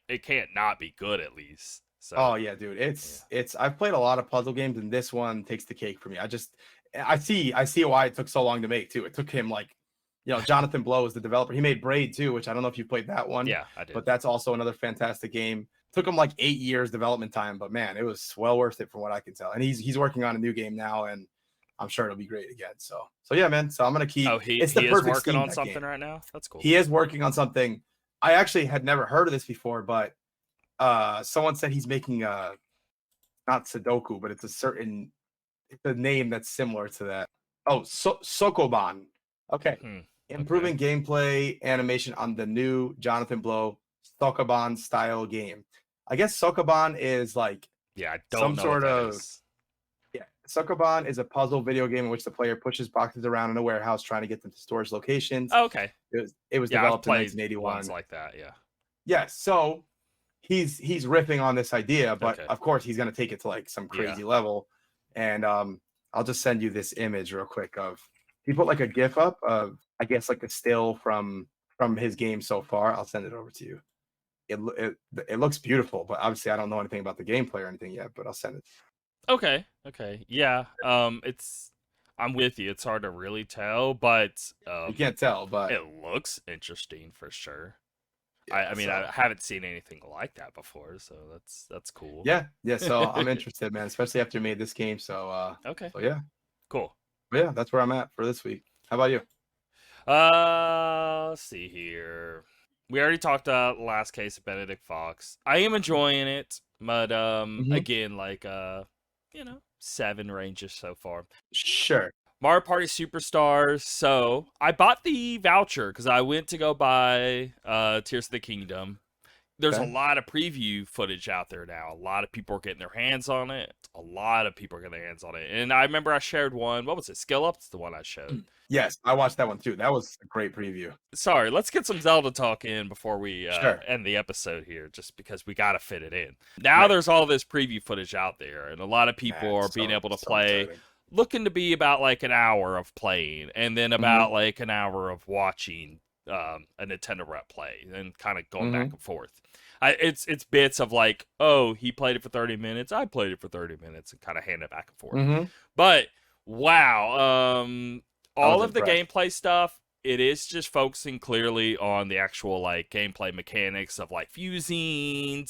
[SPEAKER 1] not be good at least. So.
[SPEAKER 2] Oh yeah, dude. It's I've played a lot of puzzle games, and this one takes the cake for me. I see why it took so long to make too. It took him like, you know, Jonathan Blow is the developer. He made Braid too, which I don't know if you played that one.
[SPEAKER 1] Yeah, I did.
[SPEAKER 2] But that's also another fantastic game. Took him like 8 years development time, but man, it was well worth it from what I can tell. And he's working on a new game now, and I'm sure it'll be great again. So yeah, man. So I'm gonna keep.
[SPEAKER 1] Oh, he is working on something right now. That's cool.
[SPEAKER 2] He is working on something. I actually had never heard of this before, but someone said he's making not Sudoku, but it's a name that's similar to that. Oh, Sokoban. Okay. Improving gameplay animation on the new Jonathan Blow Sokoban style game. I guess Sokoban is like
[SPEAKER 1] I don't know sort of.
[SPEAKER 2] Yeah, Sokoban is a puzzle video game in which the player pushes boxes around in a warehouse trying to get them to storage locations.
[SPEAKER 1] Oh, okay.
[SPEAKER 2] It was developed in 1981.
[SPEAKER 1] Ones like that, yeah.
[SPEAKER 2] Yeah, so he's riffing on this idea, but of course he's gonna take it to like some crazy level. And I'll just send you this image real quick of, he put like a GIF up of, I guess, like a still from his game so far. I'll send it over to you. It looks beautiful, but obviously I don't know anything about the gameplay or anything yet, but I'll send it.
[SPEAKER 1] Okay. Yeah. I'm with you. It's hard to really tell, but
[SPEAKER 2] you can't tell, but
[SPEAKER 1] it looks interesting for sure.
[SPEAKER 2] Yeah,
[SPEAKER 1] I mean, I haven't seen anything like that before, so that's cool.
[SPEAKER 2] Yeah. So I'm interested, man, especially after you made this game. So
[SPEAKER 1] okay.
[SPEAKER 2] So yeah.
[SPEAKER 1] Cool.
[SPEAKER 2] But yeah, that's where I'm at for this week. How about you?
[SPEAKER 1] Let's see here. We already talked about Last Case of Benedict Fox. I am enjoying it, but again, like 7 ranges so far.
[SPEAKER 2] Sure.
[SPEAKER 1] Mario Party Superstars. So I bought the voucher because I went to go buy Tears of the Kingdom. There's a
[SPEAKER 2] Okay.
[SPEAKER 1] lot of preview footage out there now. A lot of people are getting their hands on it. A lot of people are getting their hands on it. And I remember I shared one. What was it? Skill Up's the one I showed.
[SPEAKER 2] Yes, I watched that one too. That was a great preview.
[SPEAKER 1] Sorry, let's get some Zelda talk in before we
[SPEAKER 2] Sure.
[SPEAKER 1] end the episode here, just because we got to fit it in. Now
[SPEAKER 2] Right.
[SPEAKER 1] there's all this preview footage out there, and a lot of people
[SPEAKER 2] Man,
[SPEAKER 1] are being able to
[SPEAKER 2] so
[SPEAKER 1] play,
[SPEAKER 2] exciting.
[SPEAKER 1] looking to be about like an hour of playing, and then about like an hour of watching a Nintendo Rep play, and kind of going back and forth. It's bits of like, oh, he played it for 30 minutes, I played it for 30 minutes, and kind of hand it back and forth. But wow, all of the gameplay stuff, it is just focusing clearly on the actual like gameplay mechanics of like fusing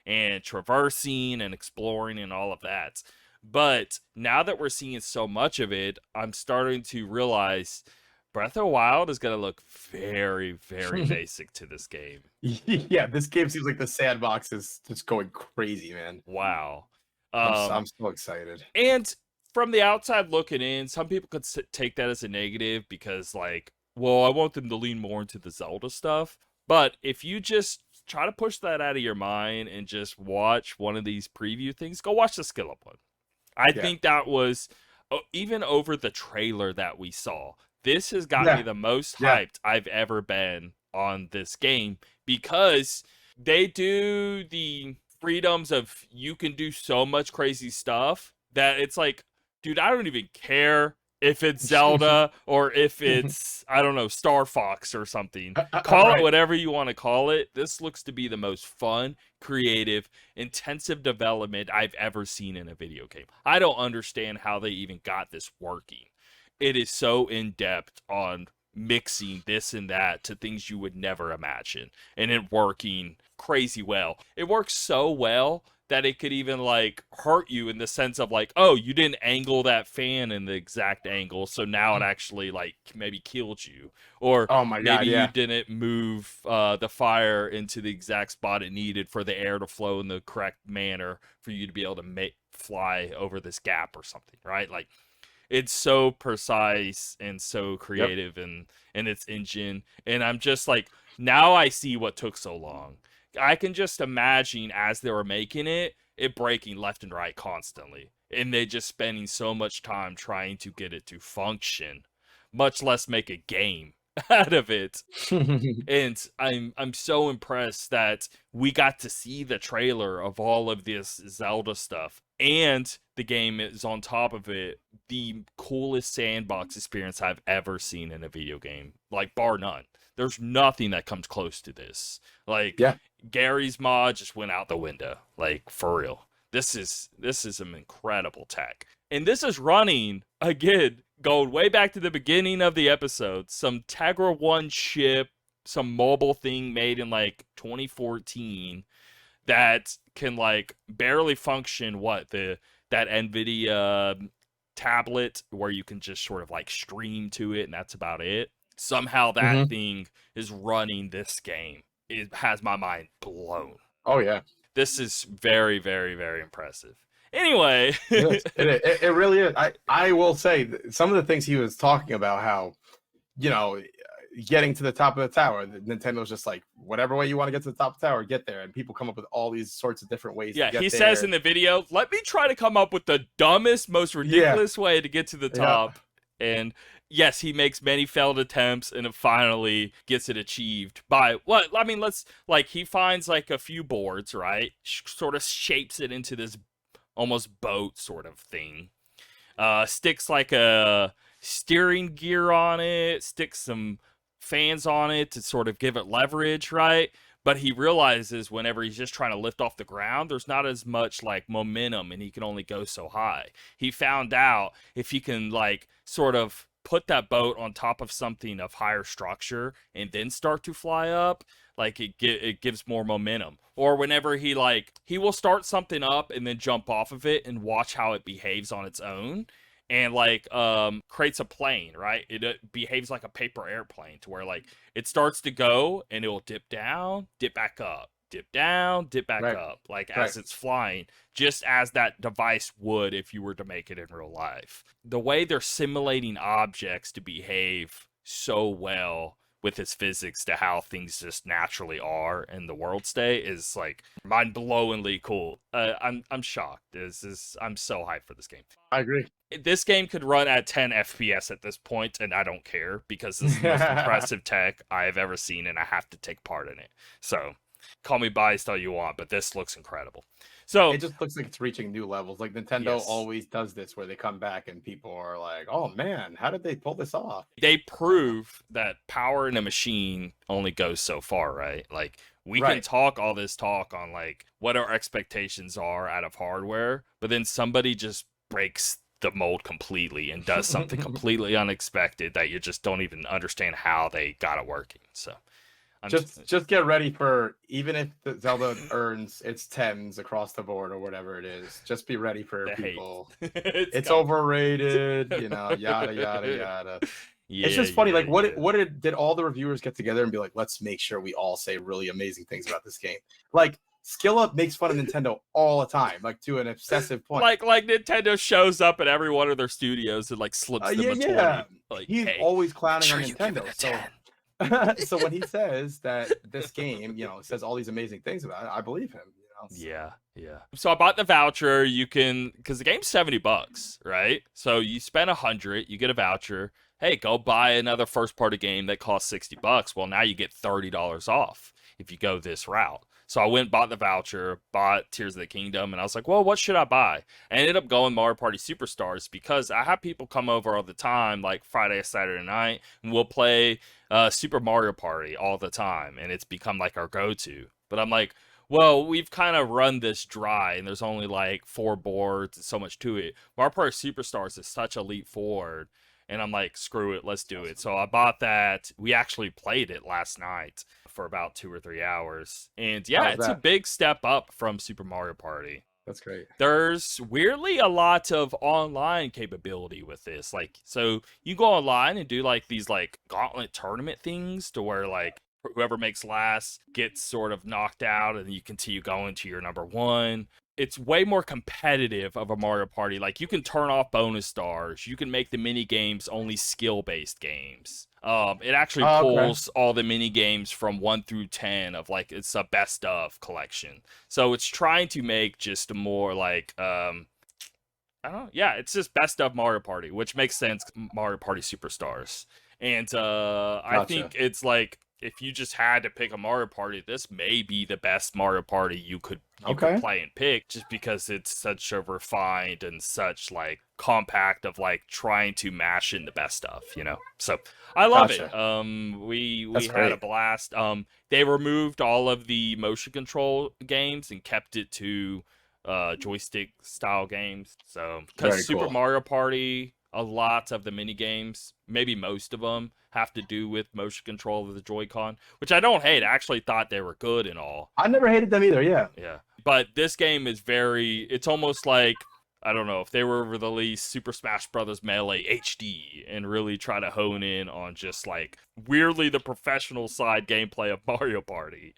[SPEAKER 1] and traversing and exploring and all of that. But now that we're seeing so much of it, I'm starting to realize Breath of the Wild is going to look very, very basic to this game.
[SPEAKER 2] Yeah, this game seems like the sandbox is just going crazy, man.
[SPEAKER 1] Wow.
[SPEAKER 2] I'm so excited.
[SPEAKER 1] And from the outside looking in, some people could take that as a negative because, like, well, I want them to lean more into the Zelda stuff. But if you just try to push that out of your mind and just watch one of these preview things, go watch the Skill Up one. I think that was, even over the trailer that we saw, this has got me the most hyped I've ever been on this game because they do the freedoms of you can do so much crazy stuff that it's like, dude, I don't even care if it's Zelda or if it's, I don't know, Star Fox or something. Call it whatever you want to call it. This looks to be the most fun, creative, intensive development I've ever seen in a video game. I don't understand how they even got this working. It is so in-depth on mixing this and that to things you would never imagine, and it working crazy well. It works so well that it could even like hurt you in the sense of like, oh, you didn't angle that fan in the exact angle, so now it actually like maybe killed you, or maybe you didn't move the fire into the exact spot it needed for the air to flow in the correct manner for you to be able to fly over this gap or something, right? Like, it's so precise and so creative in its engine. And I'm just like, now I see what took so long. I can just imagine as they were making it breaking left and right constantly. And they just spending so much time trying to get it to function, much less make a game out of it. And I'm so impressed that we got to see the trailer of all of this Zelda stuff, and the game is on top of it the coolest sandbox experience I've ever seen in a video game, like bar none. There's nothing that comes close to this. Like, Gary's mod just went out the window, like, for real. This is some incredible tech. And this is running, again, going way back to the beginning of the episode, some Tegra 1 chip, some mobile thing made in like 2014 that can like barely function that NVIDIA tablet where you can just sort of like stream to it and that's about it. Somehow that thing is running this game. It has my mind blown.
[SPEAKER 2] Oh yeah.
[SPEAKER 1] This is very, very, very impressive. Anyway,
[SPEAKER 2] it really is. I will say some of the things he was talking about, how, you know, getting to the top of the tower, Nintendo's just like, whatever way you want to get to the top of the tower, get there, and people come up with all these sorts of different ways.
[SPEAKER 1] Yeah,
[SPEAKER 2] to get
[SPEAKER 1] he
[SPEAKER 2] there.
[SPEAKER 1] says in the video, "Let me try to come up with the dumbest, most ridiculous way to get to the top." And yes, he makes many failed attempts, and it finally gets it achieved by what? I mean, he finds like a few boards, right? Sort of shapes it into this almost boat sort of thing. Sticks like a steering gear on it, sticks some fans on it to sort of give it leverage, right? But he realizes whenever he's just trying to lift off the ground, there's not as much like momentum and he can only go so high. He found out if he can like sort of put that boat on top of something of higher structure and then start to fly up, like it gives more momentum. Or whenever he will start something up and then jump off of it and watch how it behaves on its own. And like creates a plane, right? It behaves like a paper airplane to where like it starts to go and it will dip down, dip back up, dip down, dip back
[SPEAKER 2] Right.
[SPEAKER 1] up, like
[SPEAKER 2] Right.
[SPEAKER 1] as it's flying, just as that device would if you were to make it in real life. The way they're simulating objects to behave so well with its physics to how things just naturally are in the world state is like mind-blowingly cool. I'm shocked. I'm so hyped for this game.
[SPEAKER 2] I agree.
[SPEAKER 1] This game could run at 10 FPS at this point, and I don't care because this is the most impressive tech I have ever seen, and I have to take part in it. So, call me biased all you want, but this looks incredible. So
[SPEAKER 2] It just looks like it's reaching new levels. Like Nintendo
[SPEAKER 1] Yes.
[SPEAKER 2] always does this, where they come back and people are like, "Oh man, how did they pull this off?"
[SPEAKER 1] they prove that power in a machine only goes so far, right? Like we can
[SPEAKER 2] Right.
[SPEAKER 1] talk all this talk on like what our expectations are out of hardware, but then somebody just breaks the mold completely and does something completely unexpected that you just don't even understand how they got it working. So I'm
[SPEAKER 2] Just get ready for, even if the Zelda earns its tens across the board or whatever it is, just be ready for
[SPEAKER 1] The hate.
[SPEAKER 2] people.
[SPEAKER 1] it's
[SPEAKER 2] It's
[SPEAKER 1] coming.
[SPEAKER 2] overrated, yada yada yada.
[SPEAKER 1] Yeah,
[SPEAKER 2] It's just funny,
[SPEAKER 1] yeah,
[SPEAKER 2] like what
[SPEAKER 1] yeah.
[SPEAKER 2] did all the reviewers get together and be like, let's make sure we all say really amazing things about this game. Like Skill Up makes fun of Nintendo all the time, like to an obsessive point.
[SPEAKER 1] Like Nintendo shows up at every one of their studios and like slips them
[SPEAKER 2] yeah,
[SPEAKER 1] a 20.
[SPEAKER 2] yeah.
[SPEAKER 1] Like,
[SPEAKER 2] He's
[SPEAKER 1] hey,
[SPEAKER 2] always clowning
[SPEAKER 1] sure
[SPEAKER 2] on
[SPEAKER 1] you give
[SPEAKER 2] Nintendo.
[SPEAKER 1] it a
[SPEAKER 2] So
[SPEAKER 1] 10.
[SPEAKER 2] so when he says that this game, says all these amazing things about it, I believe him. So.
[SPEAKER 1] Yeah. So I bought the voucher. You can, because the game's $70, right? So you spend 100, you get a voucher. Hey, go buy another first-party game that costs $60. Well, now you get $30 off if you go this route. So I went, bought the voucher, bought Tears of the Kingdom, and I was like, well, what should I buy? I ended up going Mario Party Superstars because I have people come over all the time, like Friday, Saturday night, and we'll play Super Mario Party all the time, and it's become like our go-to. But I'm like, well, we've kind of run this dry, and there's only like 4 boards and so much to it. Mario Party Superstars is such a leap forward, and I'm like, screw it, let's do it. So I bought that. We actually played it last night for about 2 or 3 hours, and yeah,
[SPEAKER 2] How's
[SPEAKER 1] it's a
[SPEAKER 2] that?
[SPEAKER 1] big step up from Super Mario Party.
[SPEAKER 2] That's great.
[SPEAKER 1] There's weirdly a lot of online capability with this. Like, so you go online and do like these like gauntlet tournament things to where like whoever makes last gets sort of knocked out and you continue going to your number one. It's way more competitive of a Mario Party. Like you can turn off bonus stars. You can make the mini games only skill-based games. It actually
[SPEAKER 2] Oh, okay.
[SPEAKER 1] pulls all the mini games from 1 through 10 of like it's a best of collection. So it's trying to make just a more like I don't know. Yeah, it's just best of Mario Party, which makes sense. Mario Party Superstars, and I think it's like if you just had to pick a Mario Party, this may be the best Mario Party you could play and pick, just because it's such a refined and such like compact of like trying to mash in the best stuff, So I love it. We
[SPEAKER 2] That's
[SPEAKER 1] had
[SPEAKER 2] great.
[SPEAKER 1] a blast. They removed all of the motion control games and kept it to joystick style games. So
[SPEAKER 2] Very
[SPEAKER 1] because Super
[SPEAKER 2] cool.
[SPEAKER 1] Mario Party, a lot of the mini games, maybe most of them, have to do with motion control of the Joy-Con, which I don't hate. I actually thought they were good and all.
[SPEAKER 2] I never hated them either. Yeah.
[SPEAKER 1] But this game is it's almost like, I don't know, if they were to release Super Smash Bros. Melee HD and really try to hone in on just like weirdly the professional side gameplay of Mario Party.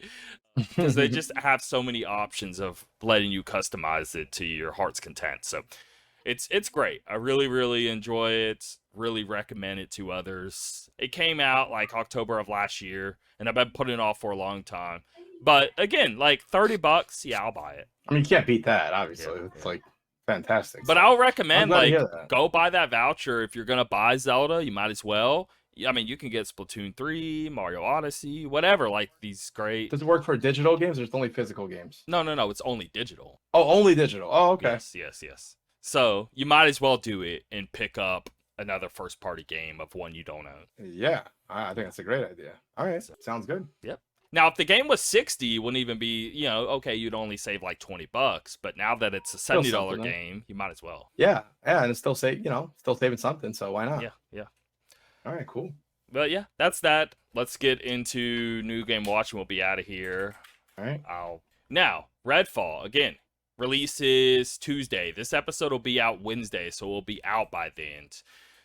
[SPEAKER 1] Because they just have so many options of letting you customize it to your heart's content. So it's great. I really, really enjoy it. Really recommend it to others. It came out like October of last year, and I've been putting it off for a long time. But again, like $30, yeah, I'll buy it.
[SPEAKER 2] I mean, you can't beat that, obviously. It's like fantastic.
[SPEAKER 1] But
[SPEAKER 2] So
[SPEAKER 1] I'll recommend
[SPEAKER 2] glad to
[SPEAKER 1] like
[SPEAKER 2] hear that.
[SPEAKER 1] go buy that voucher if you're gonna buy Zelda. You might as well. I mean, you can get Splatoon 3, Mario Odyssey, whatever. Like these great.
[SPEAKER 2] Does it work for digital games or just only physical games?
[SPEAKER 1] No, it's only digital.
[SPEAKER 2] Oh, only digital. Oh, okay.
[SPEAKER 1] Yes. So you might as well do it and pick up another first-party game of one you don't own.
[SPEAKER 2] Yeah, I think that's a great idea. All right, sounds good.
[SPEAKER 1] Yep. Now, if the game was $60, it wouldn't even be, okay, you'd only save like $20. But now that it's a $70 game, you might as well.
[SPEAKER 2] Yeah, and it's still still saving something. So why not?
[SPEAKER 1] Yeah.
[SPEAKER 2] All right, cool.
[SPEAKER 1] But yeah, that's that. Let's get into new game watching. We'll be out of here.
[SPEAKER 2] All right.
[SPEAKER 1] Now, Redfall again releases Tuesday. This episode will be out Wednesday, so we'll be out by then.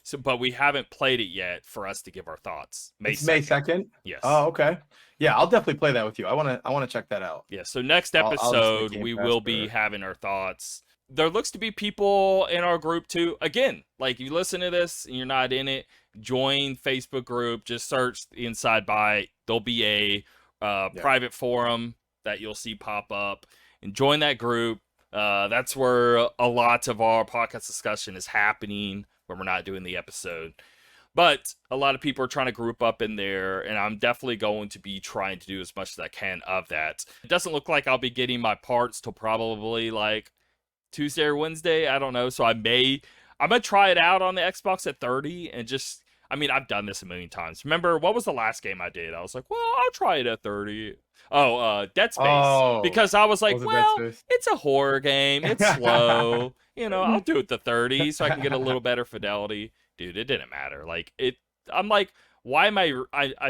[SPEAKER 1] So, but we haven't played it yet for us to give our thoughts.
[SPEAKER 2] It's May 2nd.
[SPEAKER 1] Yes.
[SPEAKER 2] Oh, okay. Yeah, I'll definitely play that with you. I want to check that out.
[SPEAKER 1] Yeah. So next
[SPEAKER 2] I'll just
[SPEAKER 1] episode
[SPEAKER 2] make Game
[SPEAKER 1] we
[SPEAKER 2] Pass
[SPEAKER 1] will
[SPEAKER 2] for-
[SPEAKER 1] be having our thoughts. There looks to be people in our group too. Again, like you listen to this and you're not in it, join Facebook group. Just search the Inside Bite. There'll be a private forum that you'll see pop up, and join that group. That's where a lot of our podcast discussion is happening when we're not doing the episode. But a lot of people are trying to group up in there, and I'm definitely going to be trying to do as much as I can of that. It doesn't look like I'll be getting my parts till probably like Tuesday or Wednesday. I don't know. So I'm going to try it out on the Xbox at 30 and just, I mean, I've done this a million times. Remember, what was the last game I did? I was like, well, I'll try it at 30. Oh, Dead Space.
[SPEAKER 2] Oh,
[SPEAKER 1] because I was like,
[SPEAKER 2] was it Dead
[SPEAKER 1] well,
[SPEAKER 2] Space?
[SPEAKER 1] it's a horror game. It's slow. I'll do it to 30 so I can get a little better fidelity. Dude, it didn't matter. Like, I'm like, why am I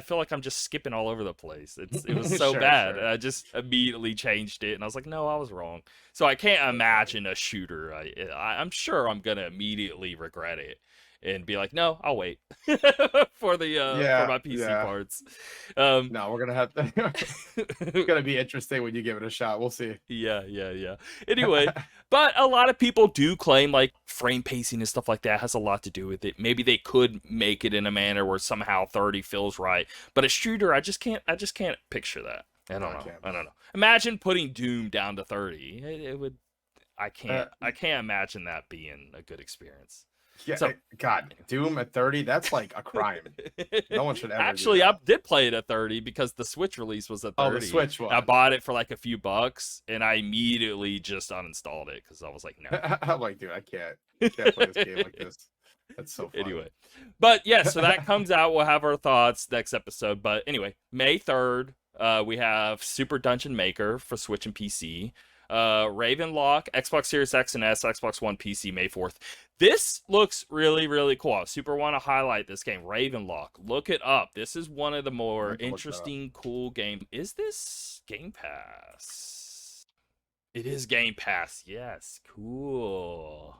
[SPEAKER 1] feel like I'm just skipping all over the place. It was so
[SPEAKER 2] Sure,
[SPEAKER 1] bad.
[SPEAKER 2] sure.
[SPEAKER 1] And I just immediately changed it. And I was like, no, I was wrong. So I can't imagine a shooter. I'm sure I'm going to immediately regret it and be like, no, I'll wait for my PC parts.
[SPEAKER 2] No, we're gonna have to. It's gonna be interesting when you give it a shot. We'll see.
[SPEAKER 1] Yeah. Anyway, but a lot of people do claim like frame pacing and stuff like that has a lot to do with it. Maybe they could make it in a manner where somehow 30 feels right. But a shooter, I just can't picture that. I don't know. Imagine putting Doom down to 30. It would. I can't imagine that being a good experience.
[SPEAKER 2] Yeah,
[SPEAKER 1] So-
[SPEAKER 2] God, Doom at 30, that's like a crime. No one should ever.
[SPEAKER 1] Actually,
[SPEAKER 2] do
[SPEAKER 1] I
[SPEAKER 2] that.
[SPEAKER 1] did play it at 30 because the Switch release was at 30.
[SPEAKER 2] Oh, the Switch one.
[SPEAKER 1] I bought it for like a few bucks, and I immediately just uninstalled it because I was like, no.
[SPEAKER 2] I'm like, dude, I can't play this game like this. That's so funny.
[SPEAKER 1] Anyway, but yeah, so that comes out. We'll have our thoughts next episode. But anyway, May 3rd, we have Super Dungeon Maker for Switch and PC. Ravenlock, Xbox Series X and S, Xbox One, PC, May 4th. This looks really, really cool. I super want to highlight this game, Ravenlock. Look it up. This is one of the more interesting, cool games. Is this Game Pass? It is Game Pass. Yes, cool.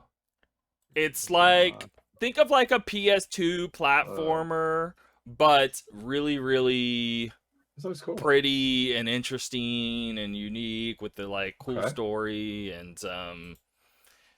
[SPEAKER 1] It's like, think of like a PS2 platformer, but really, really
[SPEAKER 2] This looks cool.
[SPEAKER 1] pretty and interesting and unique with the like cool
[SPEAKER 2] Okay.
[SPEAKER 1] story. And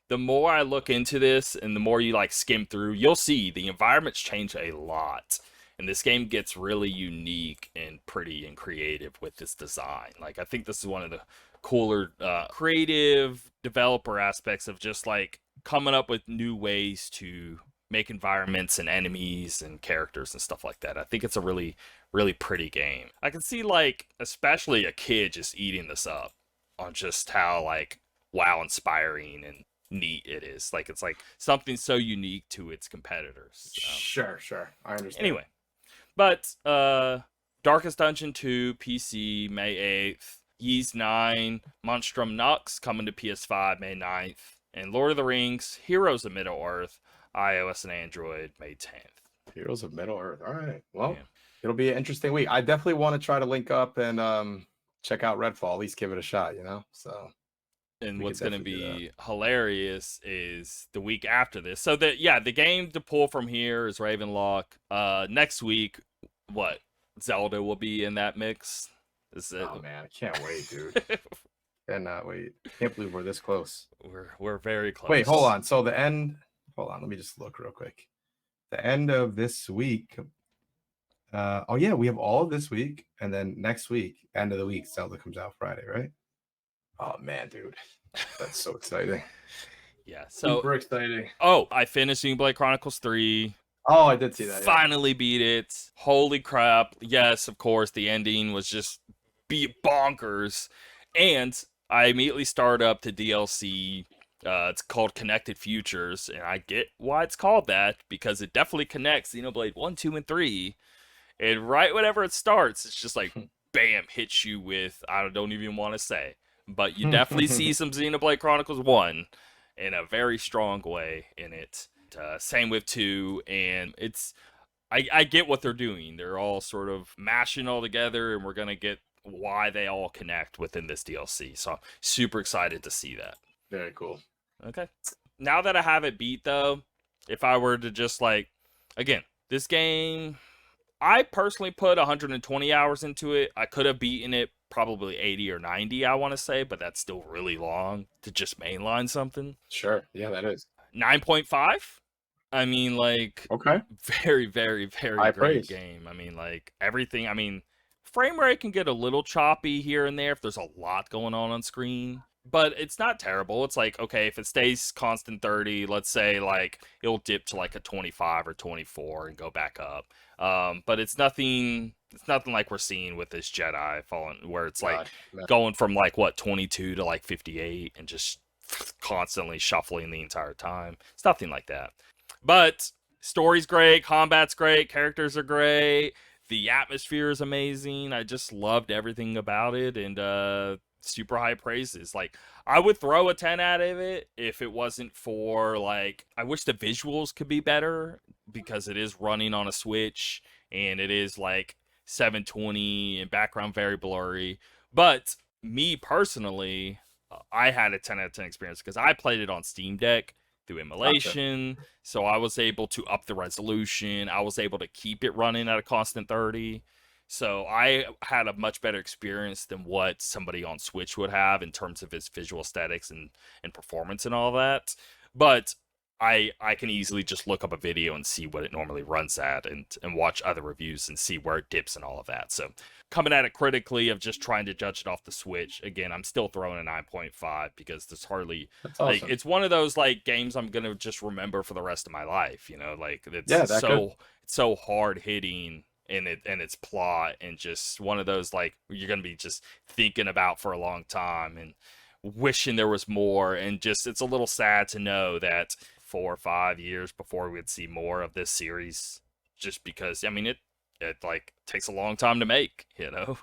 [SPEAKER 1] the more I look into this and the more you like skim through, you'll see the environments change a lot, and this game gets really unique and pretty and creative with this design. Like, I think this is one of the cooler creative developer aspects of just like coming up with new ways to make environments and enemies and characters and stuff like that. I think it's a really, really pretty game. I can see like especially a kid just eating this up on just how like WoW inspiring and neat it is. Like, it's like something so unique to its competitors.
[SPEAKER 2] Sure. I understand.
[SPEAKER 1] Anyway, but Darkest Dungeon 2 PC May 8th, Ys 9, Monstrum Nux coming to PS5 May 9th, and Lord of the Rings Heroes of Middle-earth iOS and Android May 10th.
[SPEAKER 2] Heroes of Middle Earth. All right. Well,
[SPEAKER 1] Yeah.
[SPEAKER 2] it'll be an interesting week. I definitely want to try to link up and check out Redfall. At least give it a shot. So.
[SPEAKER 1] And
[SPEAKER 2] We
[SPEAKER 1] what's
[SPEAKER 2] could
[SPEAKER 1] going to
[SPEAKER 2] definitely do
[SPEAKER 1] be hilarious is the week after this. So the game to pull from here is Ravenlock. Next week, what? Zelda will be in that mix. Is it?
[SPEAKER 2] Oh man, I can't wait, dude. Cannot wait. Can't believe we're this close.
[SPEAKER 1] We're very close.
[SPEAKER 2] Wait, hold on. So the end. Hold on. Let me just look real quick. The end of this week. Oh yeah, we have all of this week, and then next week, end of the week, Zelda comes out Friday, right? Oh man, dude, that's so exciting.
[SPEAKER 1] Yeah. So
[SPEAKER 2] Super exciting.
[SPEAKER 1] I finished Xenoblade Chronicles 3.
[SPEAKER 2] Oh, I did see that. Yeah.
[SPEAKER 1] Finally beat it. Holy crap. Yes, of course, the ending was just bonkers. And I immediately started up the DLC. It's called Connected Futures, and I get why it's called that, because it definitely connects Xenoblade 1, 2, and 3. And right whenever it starts, it's just like, bam, hits you with, I don't even want to say. But you definitely see some Xenoblade Chronicles 1 in a very strong way in it. Same with 2, and I get what they're doing. They're all sort of mashing all together, and we're going to get why they all connect within this DLC. So I'm super excited to see that.
[SPEAKER 2] Very cool.
[SPEAKER 1] Okay. Now that I have it beat, though, if I were to just like, again, this game, I personally put 120 hours into it. I could have beaten it probably 80 or 90, I want to say, but that's still really long to just mainline something.
[SPEAKER 2] Sure. Yeah, that is.
[SPEAKER 1] 9.5? I mean, like,
[SPEAKER 2] Okay.
[SPEAKER 1] very, very, very
[SPEAKER 2] High
[SPEAKER 1] great
[SPEAKER 2] praise.
[SPEAKER 1] game. I mean, like, everything. I mean, frame rate can get a little choppy here and there if there's a lot going on screen, but it's not terrible. It's like, okay, if it stays constant 30, let's say, like, it'll dip to like a 25 or 24 and go back up. But it's nothing like we're seeing with this Jedi Fallen, where it's like going from like what 22 to like 58 and just constantly shuffling the entire time. It's nothing like that. But story's great, combat's great, characters are great, the atmosphere is amazing. I just loved everything about it, and super high praises. Like, I would throw a 10 out of it if it wasn't for, like, I wish the visuals could be better, because it is running on a Switch and it is like 720 and background very blurry. But me personally, I had a 10 out of 10 experience because I played it on Steam Deck through emulation. Gotcha. So I was able to up the resolution. I was able to keep it running at a constant 30. So I had a much better experience than what somebody on Switch would have in terms of its visual aesthetics and performance and all that. But I can easily just look up a video and see what it normally runs at, and watch other reviews and see where it dips and all of that. So coming at it critically of just trying to judge it off the Switch, again, I'm still throwing a 9.5 because there's hardly,
[SPEAKER 2] That's awesome.
[SPEAKER 1] like, it's one of those like games I'm gonna just remember for the rest of my life. You know, like, it's
[SPEAKER 2] it's
[SPEAKER 1] so hard hitting in its plot, and just one of those like you're gonna be just thinking about for a long time and wishing there was more. And just, it's a little sad to know that 4 or 5 years before we'd see more of this series, just because, I mean, it like takes a long time to make, you know.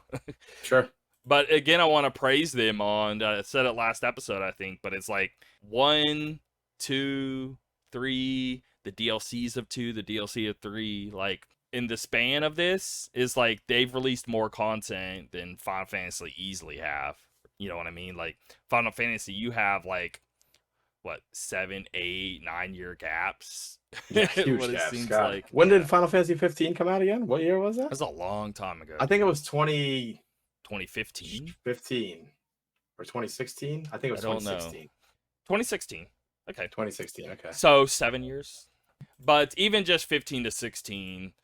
[SPEAKER 2] Sure.
[SPEAKER 1] But again, I want to praise them on, I said it last episode, I think, but it's like 1, 2, 3, the DLCs of 2, the DLC of 3, like, in the span of this is like they've released more content than Final Fantasy easily have. You know what I mean? Like, Final Fantasy, you have like, what, 7, 8, 9 year gaps?
[SPEAKER 2] Yeah, huge
[SPEAKER 1] what
[SPEAKER 2] gaps.
[SPEAKER 1] It seems
[SPEAKER 2] God.
[SPEAKER 1] like.
[SPEAKER 2] When did Final Fantasy 15 come out again? What year was that?
[SPEAKER 1] That was a long time ago.
[SPEAKER 2] I think it was 2015 or 2016. I think it was 2016.
[SPEAKER 1] 2016. Okay.
[SPEAKER 2] 2016. Okay.
[SPEAKER 1] So 7 years. But even just 15 to 16,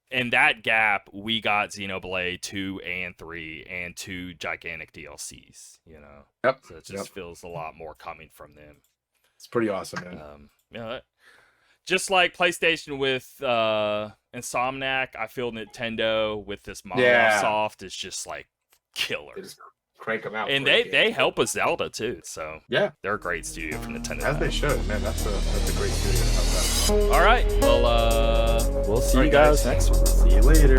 [SPEAKER 1] in that gap, we got Xenoblade 2 and 3 and 2 gigantic DLCs, you know?
[SPEAKER 2] Yep.
[SPEAKER 1] So it just feels a lot more coming from them.
[SPEAKER 2] It's pretty awesome, man.
[SPEAKER 1] Yeah, just like PlayStation with Insomniac, I feel Nintendo with this Microsoft is just like killer.
[SPEAKER 2] They just crank them out.
[SPEAKER 1] And they help with Zelda too, so
[SPEAKER 2] yeah,
[SPEAKER 1] they're a great studio from Nintendo.
[SPEAKER 2] As they should, man. That's a great studio to help out.
[SPEAKER 1] All right, well, we'll see you guys next week.
[SPEAKER 2] See you later.